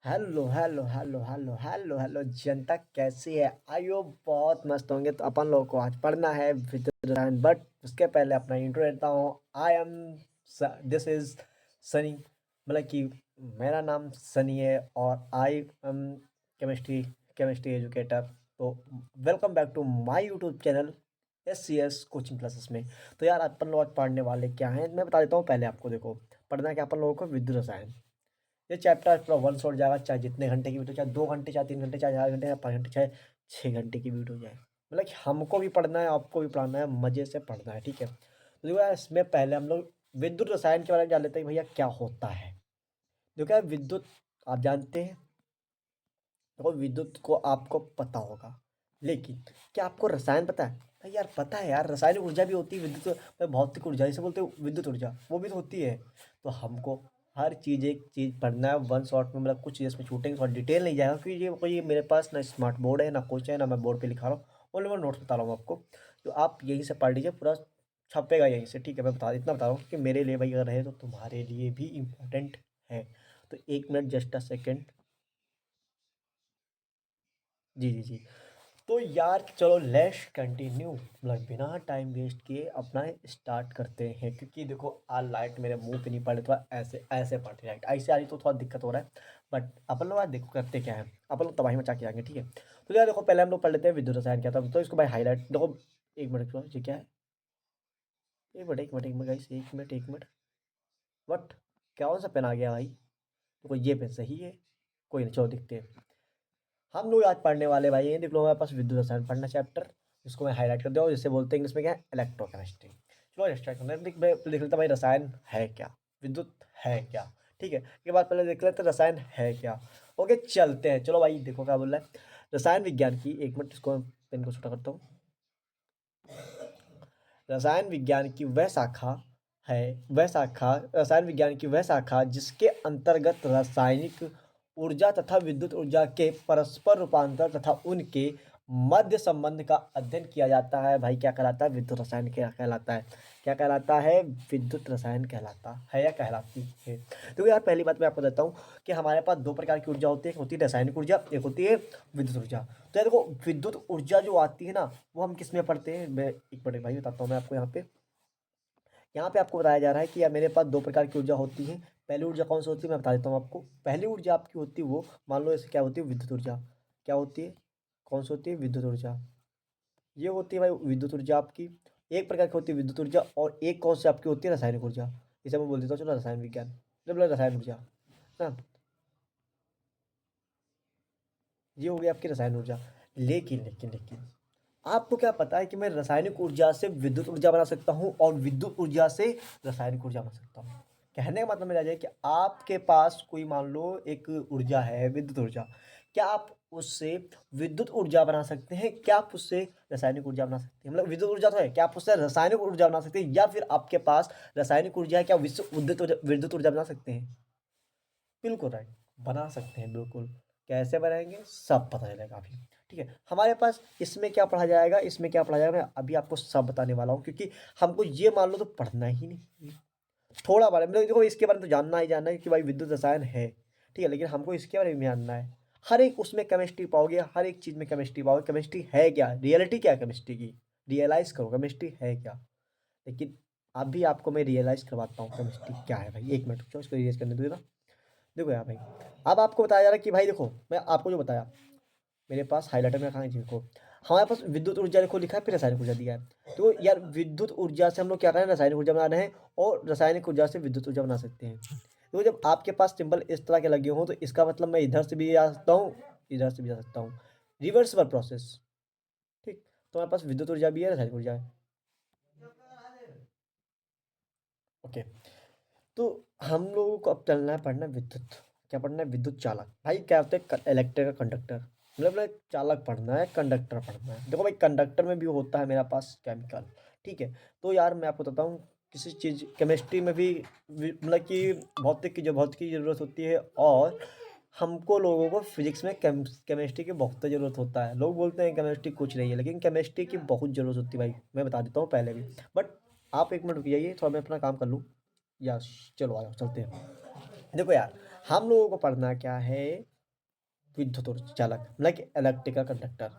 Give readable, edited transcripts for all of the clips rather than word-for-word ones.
Hello hello hello hello hello hello जनता कैसी है। आइयो बहुत मस्त होंगे। तो अपन लोगों को आज पढ़ना है विद्युत, बट उसके पहले अपना इंट्रो देता हूँ। I am this is Sunny, मतलब कि मेरा नाम सनी है और I am chemistry chemistry educator. तो welcome back to my YouTube channel SCS coaching classes में। तो यार अपन लोग आज पढ़ने वाले क्या हैं मैं बता देता हूँ। पहले आपको देखो पढ़ना है क्या अपन लोगों को विद्युत रसायन। ये चैप्टर पूरा वन शॉट जाएगा, चाहे जितने घंटे की वीडियो, चाहे 2 घंटे, चाहे 3 घंटे, चाहे 4 घंटे, चाहे 5 घंटे, चाहे 6 घंटे की वीडियो जाए। मतलब कि हमको भी पढ़ना है, आपको भी पढ़ना है, मज़े से पढ़ना है, ठीक है। तो देखो यार, इसमें पहले हम लोग विद्युत रसायन के बारे में जान लेते हैं भैया क्या होता है। देखो यार, विद्युत आप जानते हैं। देखो विद्युत को आपको पता होगा, लेकिन क्या आपको रसायन पता है? भाई यार पता है यार, रासायनिक ऊर्जा भी होती है, विद्युत भौतिक ऊर्जा जिसे बोलते हैं विद्युत ऊर्जा, वो भी तो होती है। तो हमको हर चीज़ एक चीज़ पढ़ना है वन शॉट में, मतलब कुछ चीज़ इसमें छूटेंगे, थोड़ा डिटेल नहीं जाएगा, क्योंकि ये कोई मेरे पास ना स्मार्ट बोर्ड है, ना कुछ है, ना मैं बोर्ड पे लिखा रहा हूँ। ओनली मैं नोट्स बता रहा हूँ आपको। तो आप यहीं से पढ़ लीजिए, पूरा छपेगा यहीं से, ठीक है। मैं इतना बता रहा हूँ कि मेरे लिए भाई अगर रहे तो तुम्हारे लिए भी इम्पोर्टेंट है। तो 1 मिनट, जस्ट अ सेकेंड। जी जी जी। तो यार चलो लेट्स कंटिन्यू, मतलब बिना टाइम वेस्ट किए अपना स्टार्ट करते हैं, क्योंकि देखो आज लाइट मेरे मुंह पे नहीं पड़े, तो ऐसे ऐसे पड़ रही लाइट, ऐसे आ रही तो थोड़ा दिक्कत हो रहा है। बट अपन लोग आज देखो करते क्या है, अपन लोग तबाही मचा के आएंगे, ठीक है। तो यार देखो पहले हम लोग पढ़ लेते हैं विद्युत रसायन क्या था, तो इसको भाई हाईलाइट देखो। 1 मिनट रुको, ये क्या है? 1 minute 1 minute 1 minute guys, 1 minute 1 minute. What, कौन सा पेन आ गया भाई? तो कोई ये पेन सही है? कोई नहीं, चलो देखते हैं। हम लोग आज पढ़ने वाले भाई ये देख लो, हमारे पास विद्युत रसायन पढ़ना चैप्टर, इसको मैं हाईलाइट कर दिया हूँ, जिसे बोलते हैं इंग्लिश में क्या है, इलेक्ट्रोकेमिस्ट्री। चलो स्टार्ट करते हैं। देख लेते हैं भाई रसायन है क्या, विद्युत है क्या, ठीक है। इसके बाद पहले देख लेते हैं रसायन है क्या। ओके चलते हैं, चलो भाई देखो क्या बोल रहा है। रसायन विज्ञान की, 1 मिनट इसको पेन को छोटा करता हूँ। रसायन विज्ञान की वह शाखा है, वह शाखा रसायन विज्ञान की वह शाखा जिसके अंतर्गत रासायनिक ऊर्जा तथा विद्युत ऊर्जा के परस्पर रूपांतर तथा उनके मध्य संबंध का अध्ययन किया जाता है। भाई क्या कहलाता है? विद्युत रसायन क्या कहलाता है? क्या कहलाता है? विद्युत रसायन कहलाता है या कहलाती है। तो यार पहली बात मैं आपको बताता हूँ कि हमारे पास दो प्रकार की ऊर्जा होती है, एक होती है रासायनिक ऊर्जा, एक होती है विद्युत ऊर्जा। तो यार देखो विद्युत ऊर्जा जो आती है ना, वो हम किस में पढ़ते हैं, मैं एक मिनट भाई बताता हूँ मैं आपको। यहाँ पे आपको बताया जा रहा है कि यार मेरे पास दो प्रकार की ऊर्जा होती है। पहली ऊर्जा कौन सी होती है मैं बता देता हूँ आपको। पहली ऊर्जा आपकी होती है वो, मान लो ऐसे क्या होती है, विद्युत ऊर्जा। क्या होती है? कौन सी होती है? विद्युत ऊर्जा। ये होती है भाई विद्युत ऊर्जा आपकी। एक प्रकार की होती है विद्युत ऊर्जा, और एक कौन सी आपकी होती है, रासायनिक ऊर्जा। इसे मैं बोल देता हूँ, चलो रसायन विज्ञान, मतलब रसायन ऊर्जा ना। ये हो गई आपकी रसायन ऊर्जा। लेकिन आपको क्या पता है कि मैं रासायनिक ऊर्जा से विद्युत ऊर्जा बना सकता हूँ और विद्युत ऊर्जा से रासायनिक ऊर्जा बना सकता हूँ। कहने का मतलब मेरा ये है कि आपके पास कोई मान लो एक ऊर्जा है, विद्युत ऊर्जा। क्या आप उससे विद्युत ऊर्जा बना सकते हैं? क्या आप उससे रासायनिक ऊर्जा बना सकते हैं? मतलब विद्युत ऊर्जा तो है, क्या आप उससे रासायनिक ऊर्जा बना सकते हैं? या फिर आपके पास रासायनिक ऊर्जा है, क्या विश्व विद्युत ऊर्जा बना सकते हैं? बिल्कुल राइट, बना सकते हैं बिल्कुल। कैसे बनाएंगे सब पता चलेगा अभी, ठीक है। हमारे पास इसमें क्या पढ़ा जाएगा, इसमें क्या पढ़ा जाएगा, मैं अभी आपको सब बताने वाला हूँ, क्योंकि हमको ये मान लो तो पढ़ना ही नहीं। थोड़ा बारे में देखो, इसके बारे में तो जानना ही जानना है कि भाई विद्युत रसायन है, ठीक है, लेकिन हमको इसके बारे में जानना है। हर एक उसमें केमिस्ट्री पाओगे, हर एक चीज़ में केमिस्ट्री पाओगे। केमिस्ट्री है क्या, रियलिटी क्या है केमिस्ट्री की, रियलाइज करो केमिस्ट्री है क्या। लेकिन अभी आपको मैं रियलाइज करवाता हूँ केमिस्ट्री क्या है। भाई 1 मिनट रुको, इसको रियलाइज करने दो ना। देखो यार भाई, अब आपको बताया जा रहा है कि भाई देखो, मैं आपको जो बताया, मेरे पास हाइलाइटर में रखा है, देखो हमारे पास विद्युत ऊर्जा देखो लिखा है, फिर रासायनिक ऊर्जा दिया है। तो यार विद्युत ऊर्जा से हम लोग क्या करें, रासायनिक ऊर्जा बना रहे हैं, और रासायनिक ऊर्जा से विद्युत ऊर्जा बना सकते हैं। तो जब आपके पास सिंबल इस तरह के लगे हों, तो इसका मतलब मैं इधर से भी जा सकता हूँ, इधर से भी जा सकता हूँ। रिवर्सिबल प्रोसेस, ठीक। तो हमारे पास विद्युत ऊर्जा भी है, रासायनिक ऊर्जा है। ओके। तो हम लोगों को अब चलना है पढ़ना विद्युत। क्या पढ़ना है? विद्युत चालक। भाई क्या होता है? इलेक्ट्रिक का कंडक्टर, मतलब चालक पढ़ना है, कंडक्टर पढ़ना है। देखो भाई कंडक्टर में भी होता है मेरा पास केमिकल, ठीक है। तो यार मैं आपको बताता हूँ, किसी चीज़ केमिस्ट्री में भी मतलब कि भौतिक की ज़रूरत होती है, और हमको लोगों को फिजिक्स में केमिस्ट्री की बहुत ज़रूरत होता है। लोग बोलते हैं केमिस्ट्री कुछ नहीं है, लेकिन केमिस्ट्री की बहुत ज़रूरत होती है भाई, मैं बता देता हूँ पहले भी। बट आप 1 मिनट रुक जाइए, थोड़ा मैं अपना काम कर लूँ। यस, चलो आ जाओ चलते हैं। देखो यार, हम लोगों को पढ़ना क्या है, विद्युत चालक मतलब कि इलेक्ट्रिकल कंडक्टर।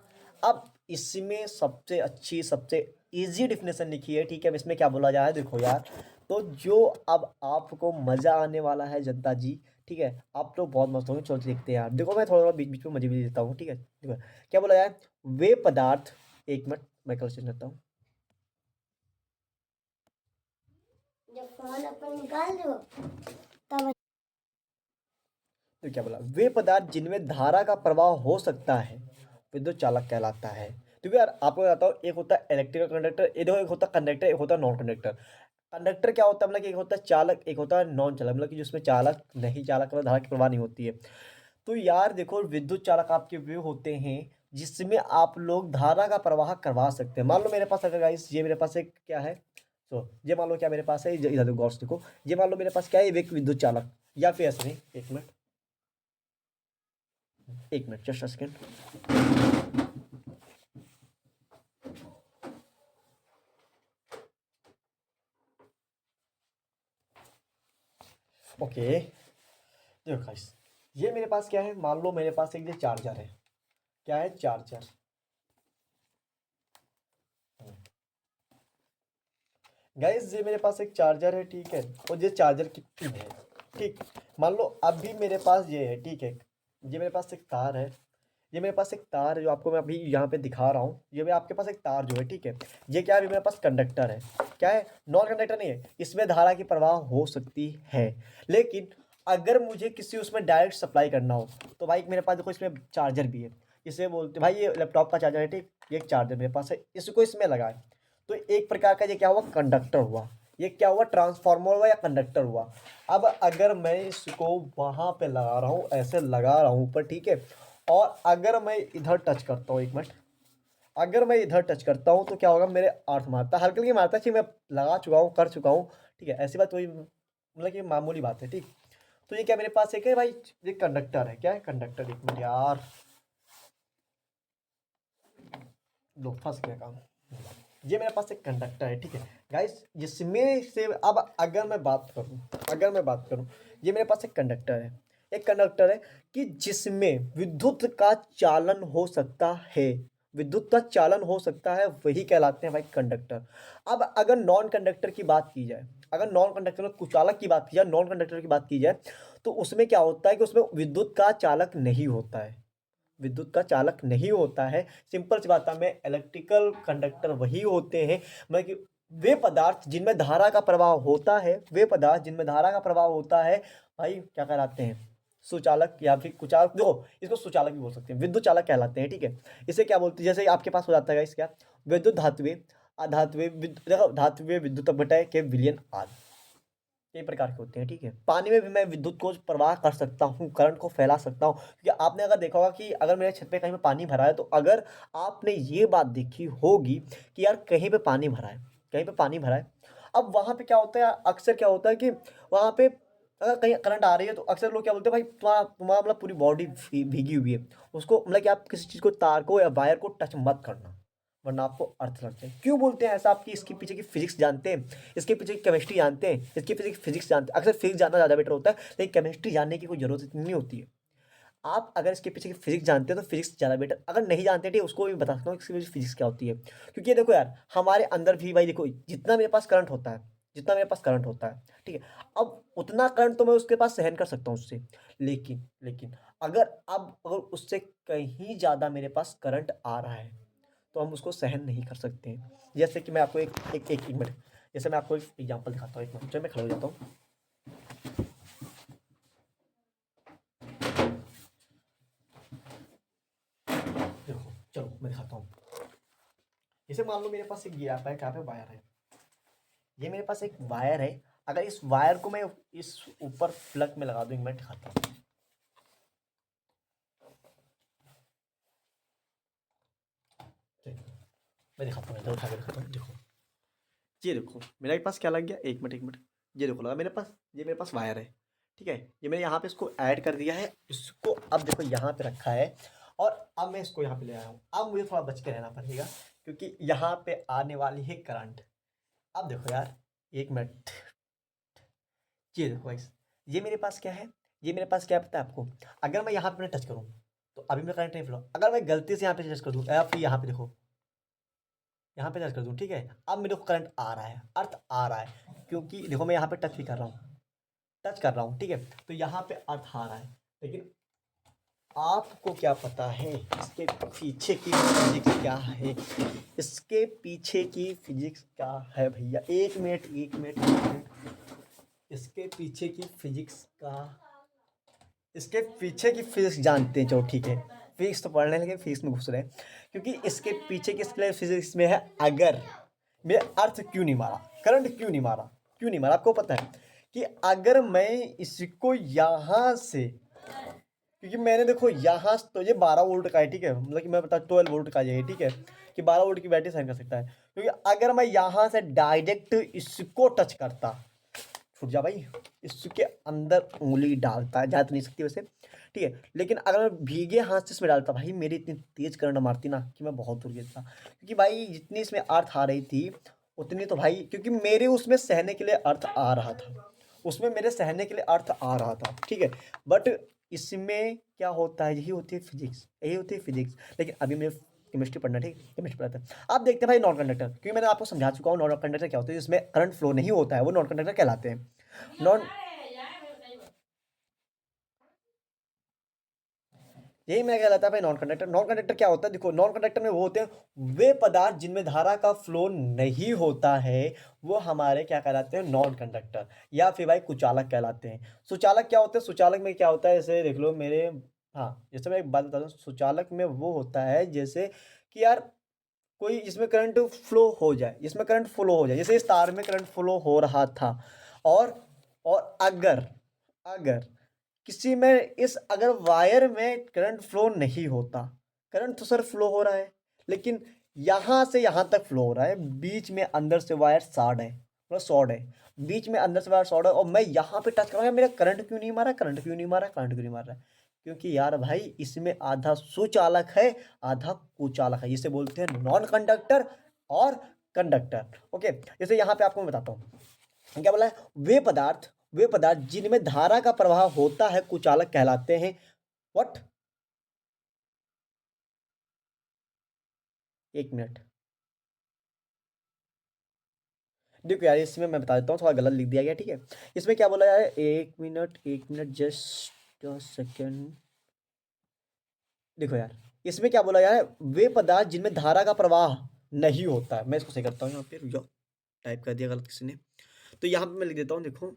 अब इसमें सबसे अच्छी सबसे इजी डिफिनेशन लिखी है, ठीक है। अब इसमें क्या बोला जाए देखो यार, तो जो अब आपको मज़ा आने वाला है जनता जी, ठीक है। आप तो बहुत मस्त होंगे, चलो देखते हैं यार। देखो मैं थोड़ा थोड़ा बीच बीच में मजे भी देता हूँ, ठीक है। देखो क्या बोला जाए, वे पदार्थ, एक मिनट मैं क्वेश्चन करता हूँ। जब फोन अपन निकाल दो तब तो क्या बोला, वे पदार्थ जिनमें धारा का प्रवाह हो सकता है विद्युत चालक कहलाता है। क्योंकि यार आपको बताता हूँ, एक होता है इलेक्ट्रिकल कंडक्टर, ये देखो एक होता है कंडक्टर, एक होता है नॉन कंडक्टर। कंडक्टर क्या होता है, मतलब कि एक होता है चालक, एक होता है नॉन चालक, मतलब कि जिसमें चालक नहीं, चालक मतलब धारा की प्रवाह नहीं होती है। तो यार देखो विद्युत चालक आपके वे होते हैं जिसमें आप लोग धारा का प्रवाह करवा सकते हैं। मान लो मेरे पास अगर गाइस ये मेरे पास एक क्या है, सो ये मान लो क्या मेरे पास है, इधर देखो गौर से देखो, ये मान लो मेरे पास क्या है, एक विद्युत चालक, या फिर ऐसे नहीं, एक मिनट, एक मिनट जस्ट सेकेंड। ओके देखो गाइस, ये मेरे पास क्या है, मान लो मेरे पास एक ये चार्जर है, क्या है चार्जर। गाइस ये मेरे पास एक चार्जर है, ठीक है, और ये चार्जर की पिन है, ठीक। मान लो अभी मेरे पास ये है, ठीक है, ये मेरे पास एक तार है, ये मेरे पास एक तार है जो आपको मैं अभी यहाँ पे दिखा रहा हूँ, ये भी आपके पास एक तार जो है, ठीक है। ये क्या है, मेरे पास कंडक्टर है, क्या है, नॉन कंडक्टर नहीं है, इसमें धारा की प्रवाह हो सकती है। लेकिन अगर मुझे किसी उसमें डायरेक्ट सप्लाई करना हो तो भाई मेरे पास देखो इसमें चार्जर भी है, इसे बोलते भाई ये लैपटॉप का चार्जर है, ठीक, ये एक चार्जर मेरे पास है, इसको इसमें लगाए तो एक प्रकार का ये क्या हुआ, कंडक्टर हुआ। ये क्या हुआ, ट्रांसफार्मर हुआ या कंडक्टर हुआ। अब अगर मैं इसको वहां पे लगा रहा हूँ, ऐसे लगा रहा हूँ ऊपर, ठीक है, और अगर मैं इधर टच करता हूँ, एक मिनट, अगर मैं इधर टच करता हूँ तो क्या होगा, मेरे अर्थ मारता, हल्के हल्के मारता है कि मैं लगा चुका हूँ, कर चुका हूँ, ठीक है। ऐसी बात कोई मतलब कि मामूली बात है, ठीक। तो ये क्या मेरे पास एक है भाई, ये कंडक्टर है, क्या है कंडक्टर, एक मिनट यार, लो फंस गया काम। ये मेरे पास एक कंडक्टर है, ठीक है गाइस, जिसमें से अब अगर मैं बात करूं, ये मेरे पास एक कंडक्टर है, एक कंडक्टर है कि जिसमें विद्युत का चालन हो सकता है, विद्युत का चालन हो सकता है, वही कहलाते हैं भाई कंडक्टर। अब अगर नॉन कंडक्टर की बात की जाए, अगर नॉन कंडक्टर में कुचालक की बात की जाए, नॉन कंडक्टर की बात की जाए, तो उसमें क्या होता है कि उसमें विद्युत का चालक नहीं होता है, विद्युत का चालक नहीं होता है। सिंपल सी बात है, में इलेक्ट्रिकल कंडक्टर वही होते हैं, मतलब कि वे पदार्थ जिनमें धारा का प्रवाह होता है, वे पदार्थ जिनमें धारा का प्रवाह होता है, भाई क्या कहलाते हैं, सुचालक या फिर कुचालक, देखो इसको सुचालक भी बोल सकते हैं, विद्युत चालक कहलाते हैं, ठीक है। इसे क्या बोलते हैं, जैसे आपके पास हो जाता है इस क्या, विद्युत धात्विक अधात्विक देखो धात्विक विद्युत अपघटय के विलयन आदि, कई प्रकार के होते हैं, ठीक है। पानी में भी मैं विद्युत को प्रवाह कर सकता हूँ, करंट को फैला सकता हूँ, क्योंकि आपने अगर देखा होगा कि अगर मेरे छत पे कहीं पे पानी भरा है, तो अगर आपने ये बात देखी होगी कि यार कहीं पे पानी भरा है, कहीं पे पानी भरा है, अब वहाँ पे क्या होता है, अक्सर क्या होता है कि वहाँ पे अगर कहीं करंट आ रही है तो अक्सर लोग क्या बोलते हैं, भाई तुम्हारा तुम्हारा मतलब पूरी बॉडी भीगी हुई है, उसको मतलब कि आप किसी चीज़ को, तार को या वायर को टच मत करना, वरना आपको अर्थ लगते हैं। क्यों बोलते हैं ऐसा, आपकी इसके पीछे की फिजिक्स जानते हैं, इसके पीछे की केमिस्ट्री जानते हैं, इसके पीछे की फिजिक्स जानते हैं। अक्सर फिजिक्स जानना ज़्यादा बेटर होता है, लेकिन केमिस्ट्री जानने की कोई ज़रूरत इतनी नहीं होती है। आप अगर इसके पीछे की फिजिक्स जानते हैं तो फिजिक्स ज़्यादा बेटर, अगर नहीं जानते ठीक उसको भी बता सकता हूँ इसके पीछे फिजिक्स क्या होती है। क्योंकि ये देखो यार, हमारे अंदर भी भाई देखो, जितना मेरे पास करंट होता है, जितना मेरे पास करंट होता है, ठीक है, अब उतना करंट तो मैं उसके पास सहन कर सकता हूँ उससे। लेकिन लेकिन अगर उससे कहीं ज़्यादा मेरे पास करंट आ रहा है तो हम उसको सहन नहीं कर सकते हैं। जैसे कि मैं आपको एक मिनट, जैसे मैं आपको एक एग्जांपल दिखाता हूँ, एक मिनट चलो मैं खड़ा हो जाता हूँ। देखो चलो मैं दिखाता हूँ, जैसे मान लो मेरे पास एक ये आता है, क्या पे वायर है, ये मेरे पास एक वायर है, अगर इस वायर को मैं इस ऊपर प्लग में लगा दूँ, एक मिनट दिखाता हूँ। देखो, मैं दिखाता हूँ, इधर उठा के दिखाता हूँ, देखो ये देखो मेरे पास क्या लग गया, एक मिनट एक मिनट, ये देखो लगा मेरे पास, ये मेरे पास वायर है, ठीक है, ये मैंने यहाँ पे इसको ऐड कर दिया है, इसको अब देखो यहाँ पे रखा है, और अब मैं इसको यहाँ पे ले आया हूँ। अब मुझे थोड़ा बच के रहना पड़ेगा क्योंकि यहाँ पे आने वाली है करंट। अब देखो यार, एक मिनट, ये देखो गाइस, ये मेरे पास क्या है, ये मेरे पास क्या पता है आपको, अगर मैं यहाँ पे टच करूँ, तो अभी मेरा करंट नहीं फ्लो। अगर मैं गलती से यहाँ पे टच कर दूँ या फिर यहाँ पे देखो, यहाँ पे टच कर दूँ, ठीक है, अब मेरे को करंट आ रहा है, अर्थ आ रहा है, क्योंकि देखो मैं यहाँ पे टच भी कर रहा हूँ, टच कर रहा हूँ, ठीक है, तो यहाँ पे अर्थ आ रहा है। लेकिन आपको क्या पता है इसके पीछे की फिजिक्स क्या है? इसके पीछे की फिजिक्स क्या है भैया? एक मिनट, एक मिनट, एक मिनट। इसके पीछे की फिजिक्स का, इसके पीछे की फिजिक्स जानते हैं, चलो ठीक है, फिजिक्स तो पढ़ रहे हैं लेकिन फिजिक्स में घुस रहे हैं, क्योंकि इसके पीछे की फिजिक्स में है अगर मैं अर्थ क्यों नहीं मारा, करंट क्यों नहीं मारा, क्यों नहीं मारा, आपको पता है कि अगर मैं इसको यहाँ से, क्योंकि मैंने देखो यहाँ तो ये 12 वोल्ट का है, ठीक है, मतलब कि मैं बता 12 वोल्ट का ये है, ठीक है, कि 12 वोल्ट की बैटरी सहन कर सकता है, क्योंकि अगर मैं यहाँ से डायरेक्ट इसको टच करता, छूट जा भाई, इसके अंदर उंगली डालता है, जा तो नहीं सकती वैसे, ठीक है, लेकिन अगर मैं भीगे हाथ से इसमें डालता, भाई मेरी इतनी तेज करंट मारती ना कि मैं बहुत दूर गिरता, क्योंकि भाई जितनी इसमें अर्थ आ रही थी उतनी तो भाई, क्योंकि मेरे उसमें सहने के लिए अर्थ आ रहा था, उसमें मेरे सहने के लिए अर्थ आ रहा था, ठीक है, बट इसमें क्या होता है, यही होती है फिजिक्स, यही होती है फिजिक्स। लेकिन अभी मुझे केमिस्ट्री पढ़ना, ठीक, केमिस्ट्री पढ़ाते हैं। अब देखते हैं भाई नॉन कंडक्टर, क्योंकि मैंने आपको समझा चुका हूँ नॉन कंडक्टर क्या होता है, जिसमें करंट फ्लो नहीं होता है, वो नॉन कंडक्टर कहलाते हैं। नॉन यही मैं कहलाता है भाई नॉन कंडक्टर। नॉन कंडक्टर क्या होता है, देखो नॉन कंडक्टर में वो होते हैं वे पदार्थ जिनमें धारा का फ्लो नहीं होता है, वो हमारे क्या कहलाते हैं, नॉन कंडक्टर, या फिर भाई कुचालक कहलाते हैं। सुचालक क्या होते हैं, सुचालक में क्या होता है, जैसे देख लो मेरे, हाँ जैसे मैं एक बात बता दूं, सुचालक में वो होता है जैसे कि यार कोई इसमें करंट फ्लो हो जाए, इसमें करंट फ्लो हो जाए, जैसे इस तार में करंट फ्लो हो रहा था, और और अगर अगर किसी में इस अगर वायर में करंट फ्लो नहीं होता, करंट तो सर फ्लो हो रहा है, लेकिन यहाँ से यहाँ तक फ्लो हो रहा है, बीच में अंदर से वायर शॉर्ट है, मतलब शॉर्ट है, बीच में अंदर से वायर शॉर्ट है, और मैं यहाँ पे टच कर रहा हूँ, मेरा करंट क्यों नहीं मारा, करंट क्यों नहीं मारा, करंट क्यों नहीं मार रहा है? क्योंकि यार भाई इसमें आधा सुचालक है, आधा कुचालक है, जिसे बोलते हैं नॉन कंडक्टर और कंडक्टर। ओके, जैसे यहाँ पे आपको मैं बताता हूँ क्या बोला है, वे पदार्थ जिनमें धारा का प्रवाह होता है कुचालक कहलाते हैं। व्हाट, एक मिनट, देखो यार इसमें मैं बता देता हूँ, थोड़ा गलत लिख दिया गया, ठीक है, इसमें क्या बोला यार, एक मिनट, एक मिनट, जस्ट सेकेंड, देखो यार इसमें क्या बोला यार, वे पदार्थ जिनमें धारा का प्रवाह नहीं होता है, मैं इसको सही करता हूँ, यहाँ पे रुक जाओ, टाइप कर दिया गलत किसी ने, तो यहाँ पे मैं लिख देता हूँ, देखो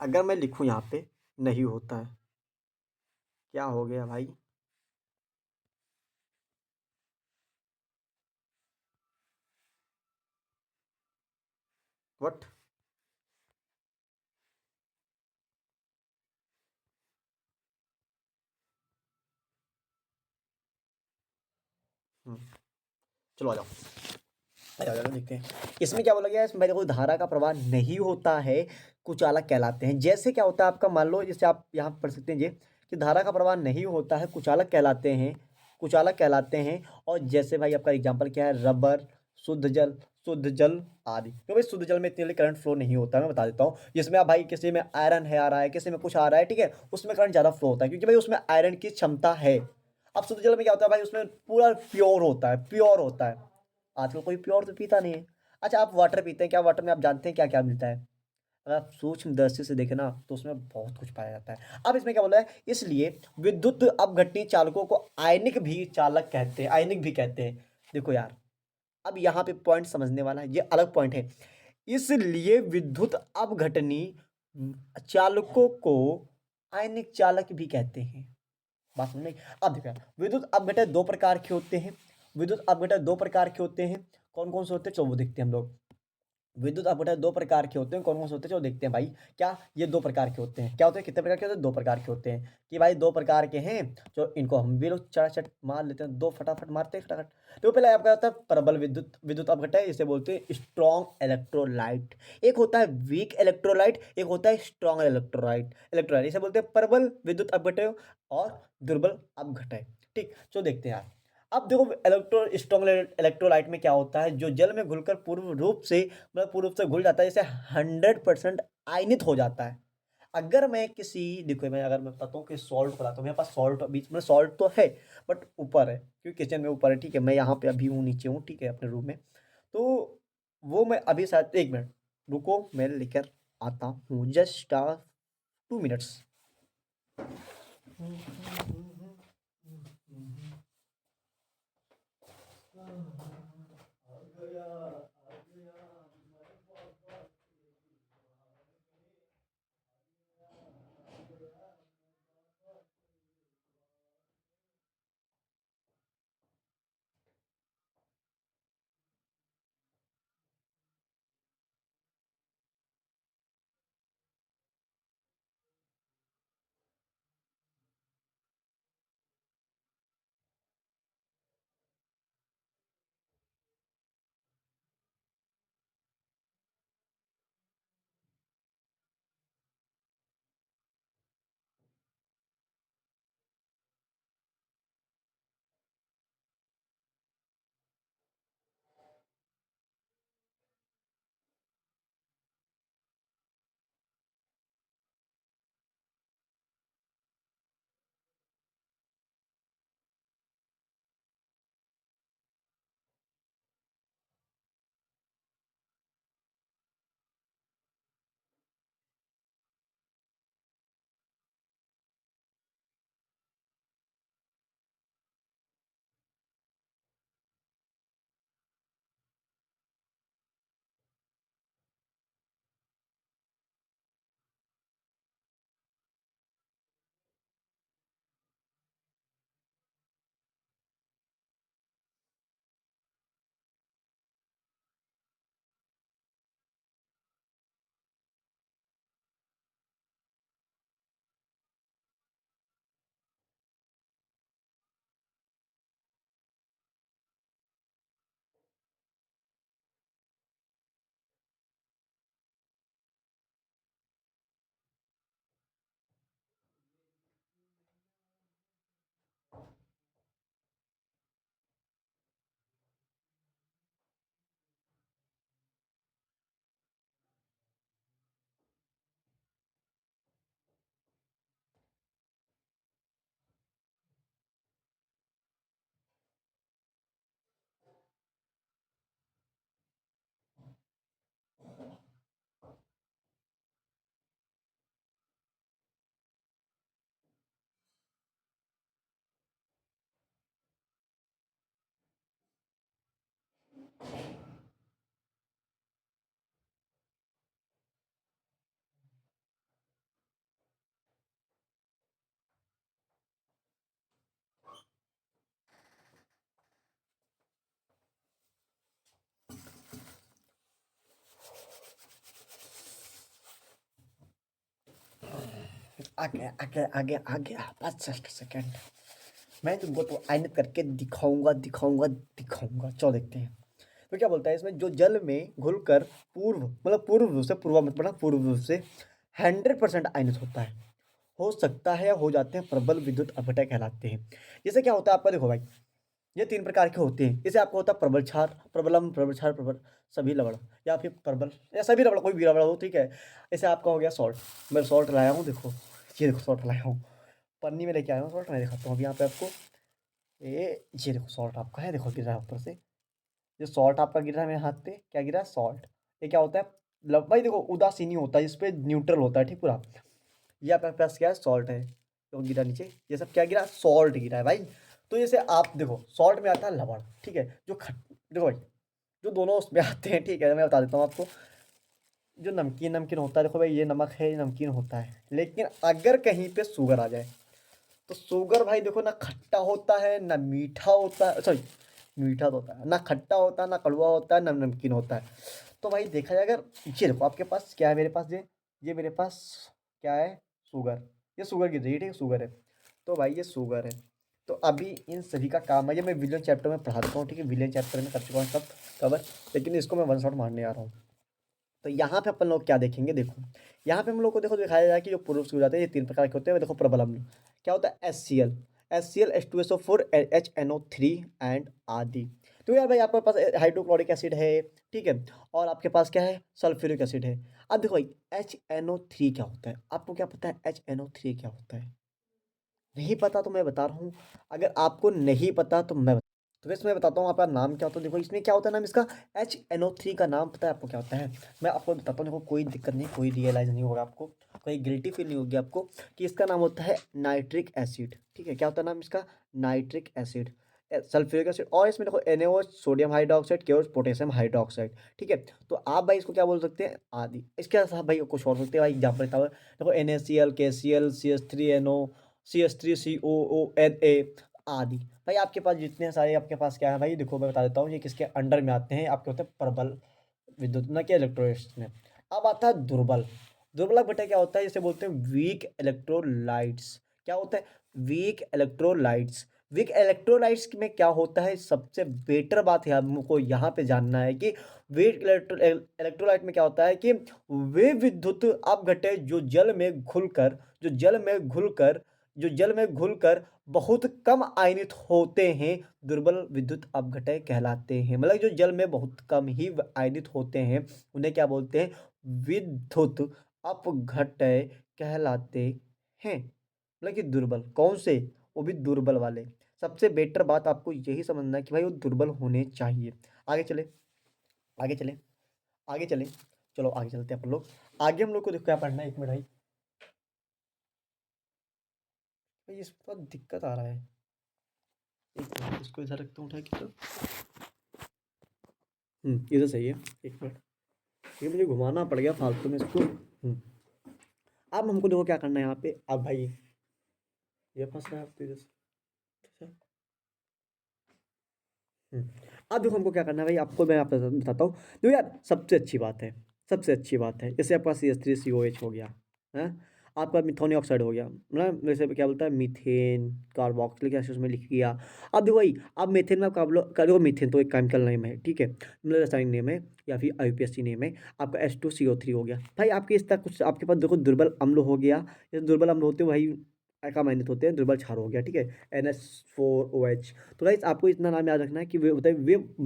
अगर मैं लिखूँ यहाँ पे नहीं होता है, क्या हो गया भाई, व्हाट, चलो आ जाओ, देखते हैं इसमें क्या बोला गया है, इसमें देखो धारा का प्रवाह नहीं होता है, कुचालक कहलाते हैं। जैसे क्या होता है आपका, मान लो जैसे आप यहाँ पढ़ सकते हैं ये, कि धारा का प्रवाह नहीं होता है, कुचालक कहलाते हैं, कुचालक कहलाते हैं। और जैसे भाई आपका एग्जाम्पल क्या है, रबर, शुद्ध जल आदि, क्योंकि भाई शुद्ध जल में इतने करंट फ्लो नहीं होता है, मैं बता देता हूँ, जिसमें आप भाई किसी में आयरन है आ रहा है, किसी में कुछ आ रहा है, ठीक है, उसमें करंट ज़्यादा फ्लो होता है, क्योंकि भाई उसमें आयरन की क्षमता है। अब शुद्ध जल में क्या होता है भाई, उसमें पूरा प्योर होता है, प्योर होता है, आजकल कोई प्योर तो पीता नहीं है। अच्छा आप वाटर पीते हैं, क्या वाटर में आप जानते हैं क्या क्या मिलता है? अगर आप सूक्ष्म दृष्टि से देखें ना तो उसमें बहुत कुछ पाया जाता है। अब इसमें क्या बोला है, इसलिए विद्युत अपघटनी चालकों को आयनिक भी चालक कहते हैं, आयनिक भी कहते हैं। देखो यार अब यहाँ पे पॉइंट समझने वाला है, ये अलग पॉइंट है। इसलिए विद्युत अपघटनी चालकों को आयनिक चालक भी कहते हैं। बात समझ में आई? अब देखो यार, विद्युत अपघटक दो प्रकार के होते हैं, विद्युत अपघटक दो प्रकार के होते हैं, कौन कौन से होते हैं चलो वो देखते हैं हम लोग। विद्युत अपघटक दो प्रकार के होते हैं, कौन कौन से होते हैं चलो देखते हैं भाई। क्या ये दो प्रकार के होते हैं, क्या होते हैं, कितने प्रकार के होते हैं, दो प्रकार के होते हैं, कि भाई दो प्रकार के हैं। जो इनको हम भी लोग चट मार लेते हैं, दो फटाफट मारते हैं फटाफट। तो पहले आपका होता है प्रबल विद्युत विद्युत अपघटक, इसे बोलते हैं स्ट्रॉन्ग इलेक्ट्रोलाइट। एक होता है वीक इलेक्ट्रोलाइट, एक होता है स्ट्रॉन्ग इलेक्ट्रोलाइट इलेक्ट्रोलाइट इसे बोलते हैं प्रबल विद्युत अपघटक और दुर्बल अपघटक। ठीक, चलो देखते हैं यार। अब देखो स्ट्रॉन्ग इलेक्ट्रोलाइट में क्या होता है, जो जल में घुलकर पूर्ण रूप से, मतलब पूर्ण रूप से घुल जाता है, जैसे 100% आयनित हो जाता है। अगर मैं किसी देखो मैं अगर मैं बताता हूँ कि सॉल्ट बनाता हूँ, मेरे पास सॉल्ट बीच में सॉल्ट तो है बट ऊपर है क्योंकि किचन में ऊपर है, ठीक है। मैं यहाँ पे अभी हूँ, नीचे हूँ, ठीक है, अपने रूम में। तो वो मैं अभी शायद 1 मिनट रुको, मैं लेकर आता हूँ, जस्ट 2 मिनट्स। आगे आगे आगे आगे, बस जस्ट सेकंड। मैं तुमको तो आयनित करके दिखाऊंगा दिखाऊंगा दिखाऊंगा, चलो देखते हैं। तो क्या बोलता है इसमें, जो जल में घुलकर पूर्व मतलब पूर्व रूप से, पूर्वा मत पढ़ना, पूर्व रूप से 100% आयनित होता है, हो सकता है या हो जाते हैं, प्रबल विद्युत अपघटन कहलाते हैं। जैसे क्या होता है आपका, देखो भाई, ये 3 प्रकार के होते हैं। जैसे आपका होता है प्रबल क्षार, प्रबलम, प्रबल क्षार, प्रबल सभी लवण, या फिर प्रबल या सभी लवण, कोई भी लवण हो, ठीक है। जैसे आपका हो गया सॉल्ट, मैं सॉल्ट लाया हूँ, देखो, ये देखो सॉल्ट लाया हूँ, पन्नी में लेके आया हूँ सॉल्ट, मैं दिखाता हूँ अभी यहाँ पे आपको। ये देखो सॉल्ट आपका है, देखो गिर रहा है ऊपर से। जो सॉल्ट आपका गिर रहा है मेरे हाथ पे, क्या गिरा है, सॉल्ट। ये क्या होता है, भाई देखो उदासीनी होता है, जिसपे न्यूट्रल होता है, ठीक पूरा। ये आपके पास क्या है, सॉल्ट है, तो गिरा नीचे, ये सब क्या गिरा, सॉल्ट गिरा है भाई। तो जैसे आप देखो, सॉल्ट में आता है लवण, ठीक है, जो खट देखो भाई, जो दोनों उसमें आते हैं, ठीक है, मैं बता देता हूँ आपको। जो नमकीन नमकीन होता है, देखो भाई, ये नमक है, ये नमकीन होता है, लेकिन अगर कहीं पे शुगर आ जाए, तो शुगर भाई देखो, ना खट्टा होता है ना मीठा होता है, सॉरी, मीठा तो होता है ना, खट्टा होता है ना, कड़वा होता है ना, नमकीन होता है। तो भाई देखा जाए, अगर ये देखो आपके पास क्या है, मेरे पास ये मेरे पास क्या है, शुगर, ये शुगर की रेट है, शुगर है। तो भाई ये शुगर है। तो अभी इन सभी का काम है, ये मैं विलियन चैप्टर में पढ़ा देता हूँ, ठीक है, विलियन चैप्टर में कर चुका हूँ सब कवर, लेकिन इसको मैं वन शॉट मारने आ रहा हूँ। तो यहाँ पे अपन लोग क्या देखेंगे, देखो, यहाँ पे हम लोग को देखो दिखाया जाए कि जो पूर्व से हो जाते हैं, ये 3 प्रकार के होते हैं। देखो प्रबलम क्या होता है, H C L H2SO4 HNO3 and आदि। तो यार भाई आपके पास हाइड्रोक्लोरिक एसिड है, ठीक है, और आपके पास क्या है, सल्फ्यूरिक एसिड है। अब देखो भाई HNO3 क्या होता है, आपको क्या पता है HNO3 क्या होता है? नहीं पता तो मैं बता रहा हूँ, अगर आपको नहीं पता तो तो वैसे मैं बताता हूँ आपका नाम क्या होता है। देखो इसमें क्या होता है नाम इसका, HNO3 का नाम पता है आपको क्या होता है? मैं आपको बताता हूँ, देखो कोई दिक्कत नहीं, कोई रियलाइज़ नहीं होगा आपको, कोई गिल्टी फील नहीं होगी आपको, कि इसका नाम होता है नाइट्रिक एसिड। ठीक है, क्या होता है नाम इसका? नाइट्रिक एसिड, सल्फ्यूरिक एसिड, और इसमें देखो NaO, सोडियम हाइड्रोक्साइड, के पोटेशियम हाइड्रोक्साइड। ठीक है, तो आप भाई इसको क्या बोल सकते हैं? आदि। इसके साथ भाई कुछ और सकते हैं भाई, एग्जाम्पल देखो NaCl, KCl, CH3NO, CH3COONA आदि। भाई आपके पास जितने सारे आपके पास क्या है भाई, देखो मैं बता देता हूँ ये किसके अंडर में आते हैं, आपके होते हैं प्रबल विद्युत ना के इलेक्ट्रोलाइट्स में। अब आता है दुर्बल। दुर्बलक बटा क्या होता है, जिसे बोलते हैं वीक इलेक्ट्रोलाइट्स। क्या होता है? Weak electrolytes. वीक इलेक्ट्रोलाइट्स में क्या होता है, सबसे बेटर बात है हमको यहाँ पे जानना है कि वीक इलेक्ट्रोलाइट में क्या होता है कि वे विद्युत अपघटय जो जल में घुलकर बहुत कम आयनित होते हैं, दुर्बल विद्युत अपघटय कहलाते हैं। मतलब जो जल में बहुत कम ही आयनित होते हैं, उन्हें क्या बोलते हैं? विद्युत अपघटय कहलाते हैं। मतलब कि दुर्बल कौन से? वो भी दुर्बल वाले। सबसे बेटर बात आपको यही समझना है कि भाई वो दुर्बल होने चाहिए। आगे चले, आगे चले, आगे चले, चलो आगे चलते हैं अपन लोग। आगे हम लोग को देखो क्या पढ़ना है, एक मिनट भाई, भाई इस पर दिक्कत आ रहा है। एक मिनट, इसको इधर रखता हूँ उठा के तो। इधर सही है। एक मिनट, ये मुझे घुमाना पड़ गया फालतू में इसको। अब हमको देखो क्या करना है यहाँ पे। अब भाई ये फंस रहा है आप तो इधर से। अच्छा। अब देखो हमको क्या करना है भाई, आपको मैं आप बताता हूँ। देखो यार, सबसे अच्छी बात है, सबसे अच्छी बात है, जैसे आपका CH3COH हो गया है, आपका मिथोनिक ऑक्साइड हो गया, मतलब जैसे क्या बोलता है मीथेन कार्बोक्सिलिक एसिड में लिख दिया। अब देखो भाई, अब मीथेन में आपका देखो मीथेन तो एक केमिकल नेम है, ठीक है, मतलब रासायनिक नेम है या फिर IUPAC नेम है। आपका H2CO3 हो गया भाई, आपके इस तक कुछ आपके पास देखो दुर्बल अम्ल हो गया। ये दुर्बल अम्ल होते हैं भाई अकामाइनित होते हैं, दुर्बल क्षार हो गया, ठीक है, NH4OH। तो गाइस आपको इतना नाम याद रखना है कि वे होते हैं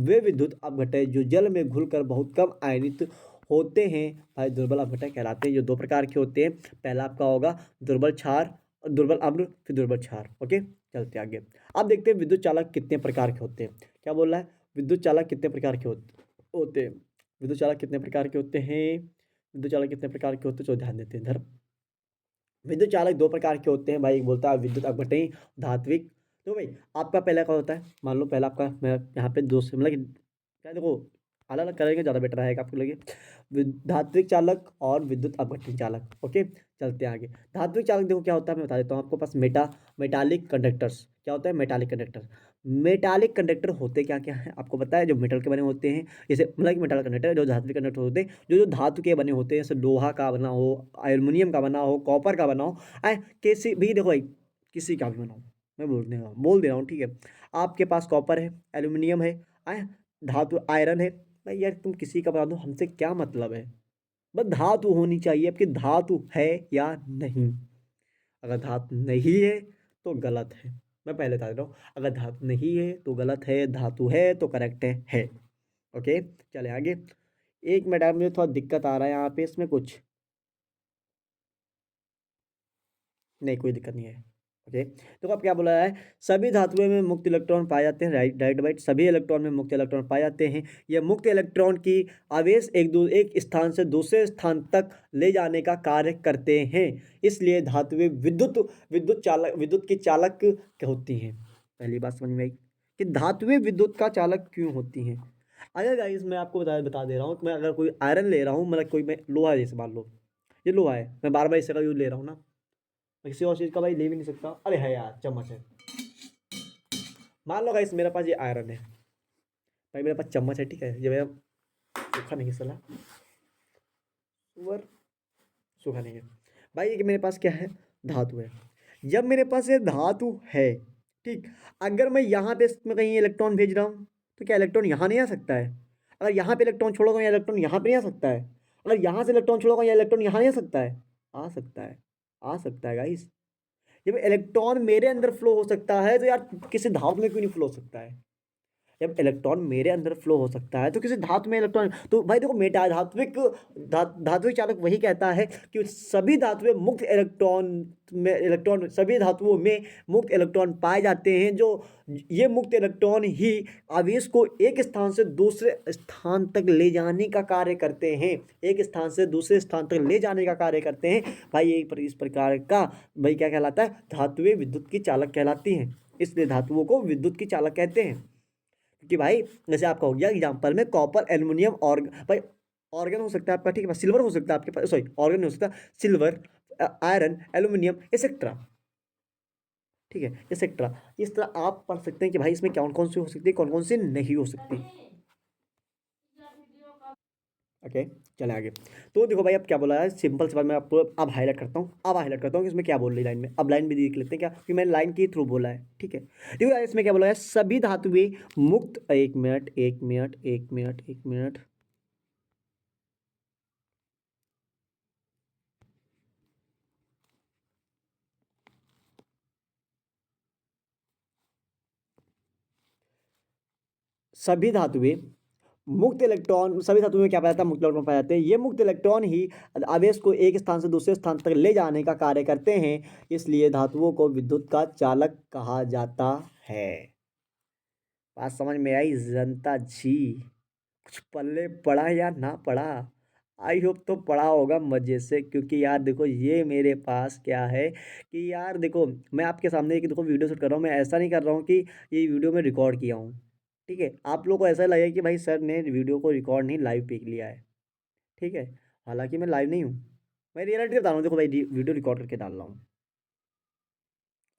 वे विद्युत अपघटय जो जल में घुलकर बहुत कम आयनित होते हैं, भाई दुर्बल अपघटय कहलाते हैं। जो दो प्रकार के होते हैं, पहला आपका होगा दुर्बल क्षार, दुर्बल अम्ल, फिर दुर्बल क्षार। ओके, चलते आगे। अब देखते हैं विद्युत चालक कितने प्रकार के होते हैं। क्या बोल रहा है? विद्युत चालक कितने प्रकार के होते हैं? विद्युत चालक कितने प्रकार के होते हैं? विद्युत चालक कितने प्रकार के होते हैं, तो ध्यान देते हैं इधर। विद्युत चालक दो प्रकार के होते हैं भाई, एक बोलता है विद्युत अपघटनी, धात्विक। तो भाई आपका पहला क्या होता है, मान लो पहला आपका, मैं यहाँ पे दो से मतलब क्या, देखो अलग अलग करेंगे ज़्यादा बेटर रहेगा आपको लगे। धात्विक चालक और विद्युत अपघटनी चालक। ओके, चलते हैं आगे। धात्विक चालक देखो क्या होता है, मैं बता देता हूँ आपको पास मेटालिक कंडक्टर्स। क्या होता है मेटालिक कंडक्टर? मेटालिक कंडक्टर होते क्या क्या है आपको पता है? जो मेटल के बने होते हैं, जैसे मतलब कि मेटालिक कंडक्टर, जो धात्विक कंडक्टर होते हैं, जो धातु के बने होते हैं, जैसे लोहा का बना हो, एल्युमिनियम का बना हो, कॉपर का बना हो, किसी भी देखो भाई, किसी का भी बना हो, मैं बोल दे रहा हूँ, ठीक है। आपके पास कॉपर है, एल्युमिनियम है, आए धातु आयरन है, भाई यार तुम किसी का बना दो, हमसे क्या मतलब है? बस धातु होनी चाहिए, आपकी धातु है या नहीं। अगर धातु नहीं है तो गलत है, मैं पहले बता रहा हूँ, अगर धातु नहीं है तो गलत है, धातु है तो करेक्ट है। ओके, चले आगे। एक मिनट, मुझे थोड़ा दिक्कत आ रहा है यहाँ पे, इसमें कुछ नहीं, कोई दिक्कत नहीं है। ओके, तो अब क्या बोला है? सभी धातुओं में मुक्त इलेक्ट्रॉन पाए जाते हैं, राइट राइट राइट, सभी इलेक्ट्रॉन में मुक्त इलेक्ट्रॉन पाए जाते हैं। यह मुक्त इलेक्ट्रॉन की आवेश एक स्थान से दूसरे स्थान तक ले जाने का कार्य करते हैं, इसलिए धातुएं विद्युत की चालक होती हैं। पहली बात समझ में आई कि धातुएं विद्युत का चालक क्यों होती हैं। अगर गाइस मैं आपको बता दे रहा हूँ कि मैं अगर कोई आयरन ले रहा हूँ, मतलब कोई मैं लोहा, जैसे मान लो ये लोहा है, मैं बार बार इसका यूज ले रहा हूँ ना, मैं किसी और चीज़ का भाई ले भी नहीं सकता। अरे है यार, चम्मच है, मान लो गाइस मेरे पास ये आयरन है, भाई मेरे पास चम्मच है, ठीक है, ये मेरा सूखा नहीं है साला, सुअर, सूखा नहीं है भाई, ये कि मेरे पास क्या है, धातु है। जब मेरे पास ये धातु है, ठीक, अगर मैं यहाँ पे इसमें कहीं इलेक्ट्रॉन भेज रहा हूँ, तो क्या इलेक्ट्रॉन यहाँ नहीं आ सकता है? अगर यहाँ पे इलेक्ट्रॉन छोड़ोगे या इलेक्ट्रॉन यहाँ पे नहीं आ सकता है? अगर यहाँ से इलेक्ट्रॉन छोड़ोगे या इलेक्ट्रॉन यहाँ नहीं आ सकता है? आ सकता है, आ सकता है गाइस। जब इलेक्ट्रॉन मेरे अंदर फ्लो हो सकता है, तो यार किसी धातु में क्यों नहीं फ्लो हो सकता है? जब इलेक्ट्रॉन मेरे अंदर फ्लो हो सकता है तो किसी धातु में इलेक्ट्रॉन, तो भाई देखो मेटा धात्विक धात्विक चालक वही कहता है कि सभी धातुएं मुक्त इलेक्ट्रॉन सभी धातुओं में मुक्त इलेक्ट्रॉन पाए जाते हैं, जो ये मुक्त इलेक्ट्रॉन ही आवेश को एक स्थान से दूसरे स्थान तक ले जाने का कार्य करते हैं, एक स्थान से दूसरे स्थान तक ले जाने का कार्य करते हैं। भाई इस प्रकार का भाई क्या कहलाता है, धातुएं विद्युत की चालक कहलाती हैं, इसलिए धातुओं को विद्युत की चालक कहते हैं। कि भाई जैसे आपका हो गया एग्जांपल में कॉपर एल्युमिनियम और भाई ऑर्गन हो सकता है आपका, ठीक है, सिल्वर हो सकता है आपके पास, सॉरी ऑर्गन नहीं हो सकता, सिल्वर, आयरन, एल्युमिनियम एक्सेट्रा, ठीक है, एक्सेट्रा। इस तरह आप पढ़ सकते हैं कि भाई इसमें कौन कौन सी हो सकती है, कौन कौन सी नहीं हो सकती। ओके, चले आगे। तो देखो भाई अब क्या बोला है, सिंपल सी बात मैं आपको अब हाईलाइट करता हूँ, कि इसमें क्या बोल रही लाइन में, अब लाइन भी देख लेते हैं क्या, क्योंकि मैंने लाइन के थ्रू बोला है, ठीक है। देखो यार इसमें क्या बोला है, सभी धातुएं मुक्त, एक मिनट एक मिनट एक मिनट एक मिनट, सभी धातुएं मुक्त इलेक्ट्रॉन, सभी धातुओं में क्या पाया जाता है, मुक्त इलेक्ट्रॉन पाए जाते हैं, ये मुक्त इलेक्ट्रॉन ही आवेश को एक स्थान से दूसरे स्थान तक ले जाने का कार्य करते हैं, इसलिए धातुओं को विद्युत का चालक कहा जाता है। बात समझ में आई जनता जी? कुछ पल्ले पड़ा या ना पड़ा, आई होप तो पड़ा होगा मजे से, क्योंकि यार देखो ये मेरे पास क्या है कि यार देखो मैं आपके सामने एक देखो वीडियो शूट कर रहा हूँ, मैं ऐसा नहीं कर रहा हूँ कि ये वीडियो में रिकॉर्ड किया हूँ, ठीक है, आप लोग को ऐसा लगे कि भाई सर ने वीडियो को रिकॉर्ड नहीं लाइव पिक लिया है, ठीक है, हालांकि मैं लाइव नहीं हूँ, मैं रियलिटी बता रहा हूँ, देखो भाई वीडियो रिकॉर्ड करके डाल रहा हूँ।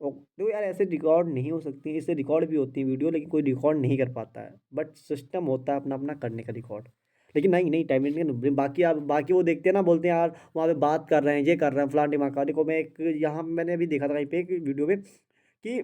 देखो यार ऐसे रिकॉर्ड नहीं हो सकती, इससे रिकॉर्ड भी होती है वीडियो, लेकिन कोई रिकॉर्ड नहीं कर पाता है, बट सिस्टम होता है अपना अपना करने का रिकॉर्ड। लेकिन नहीं नहीं टाइम नहीं, बाकी आप बाकी वो देखते हैं ना, बोलते हैं यार वहाँ पे बात कर रहे हैं, ये कर रहे हैं फलान दिमाग का, देखो मैं एक यहाँ मैंने अभी देखा था कहीं पे एक वीडियो में कि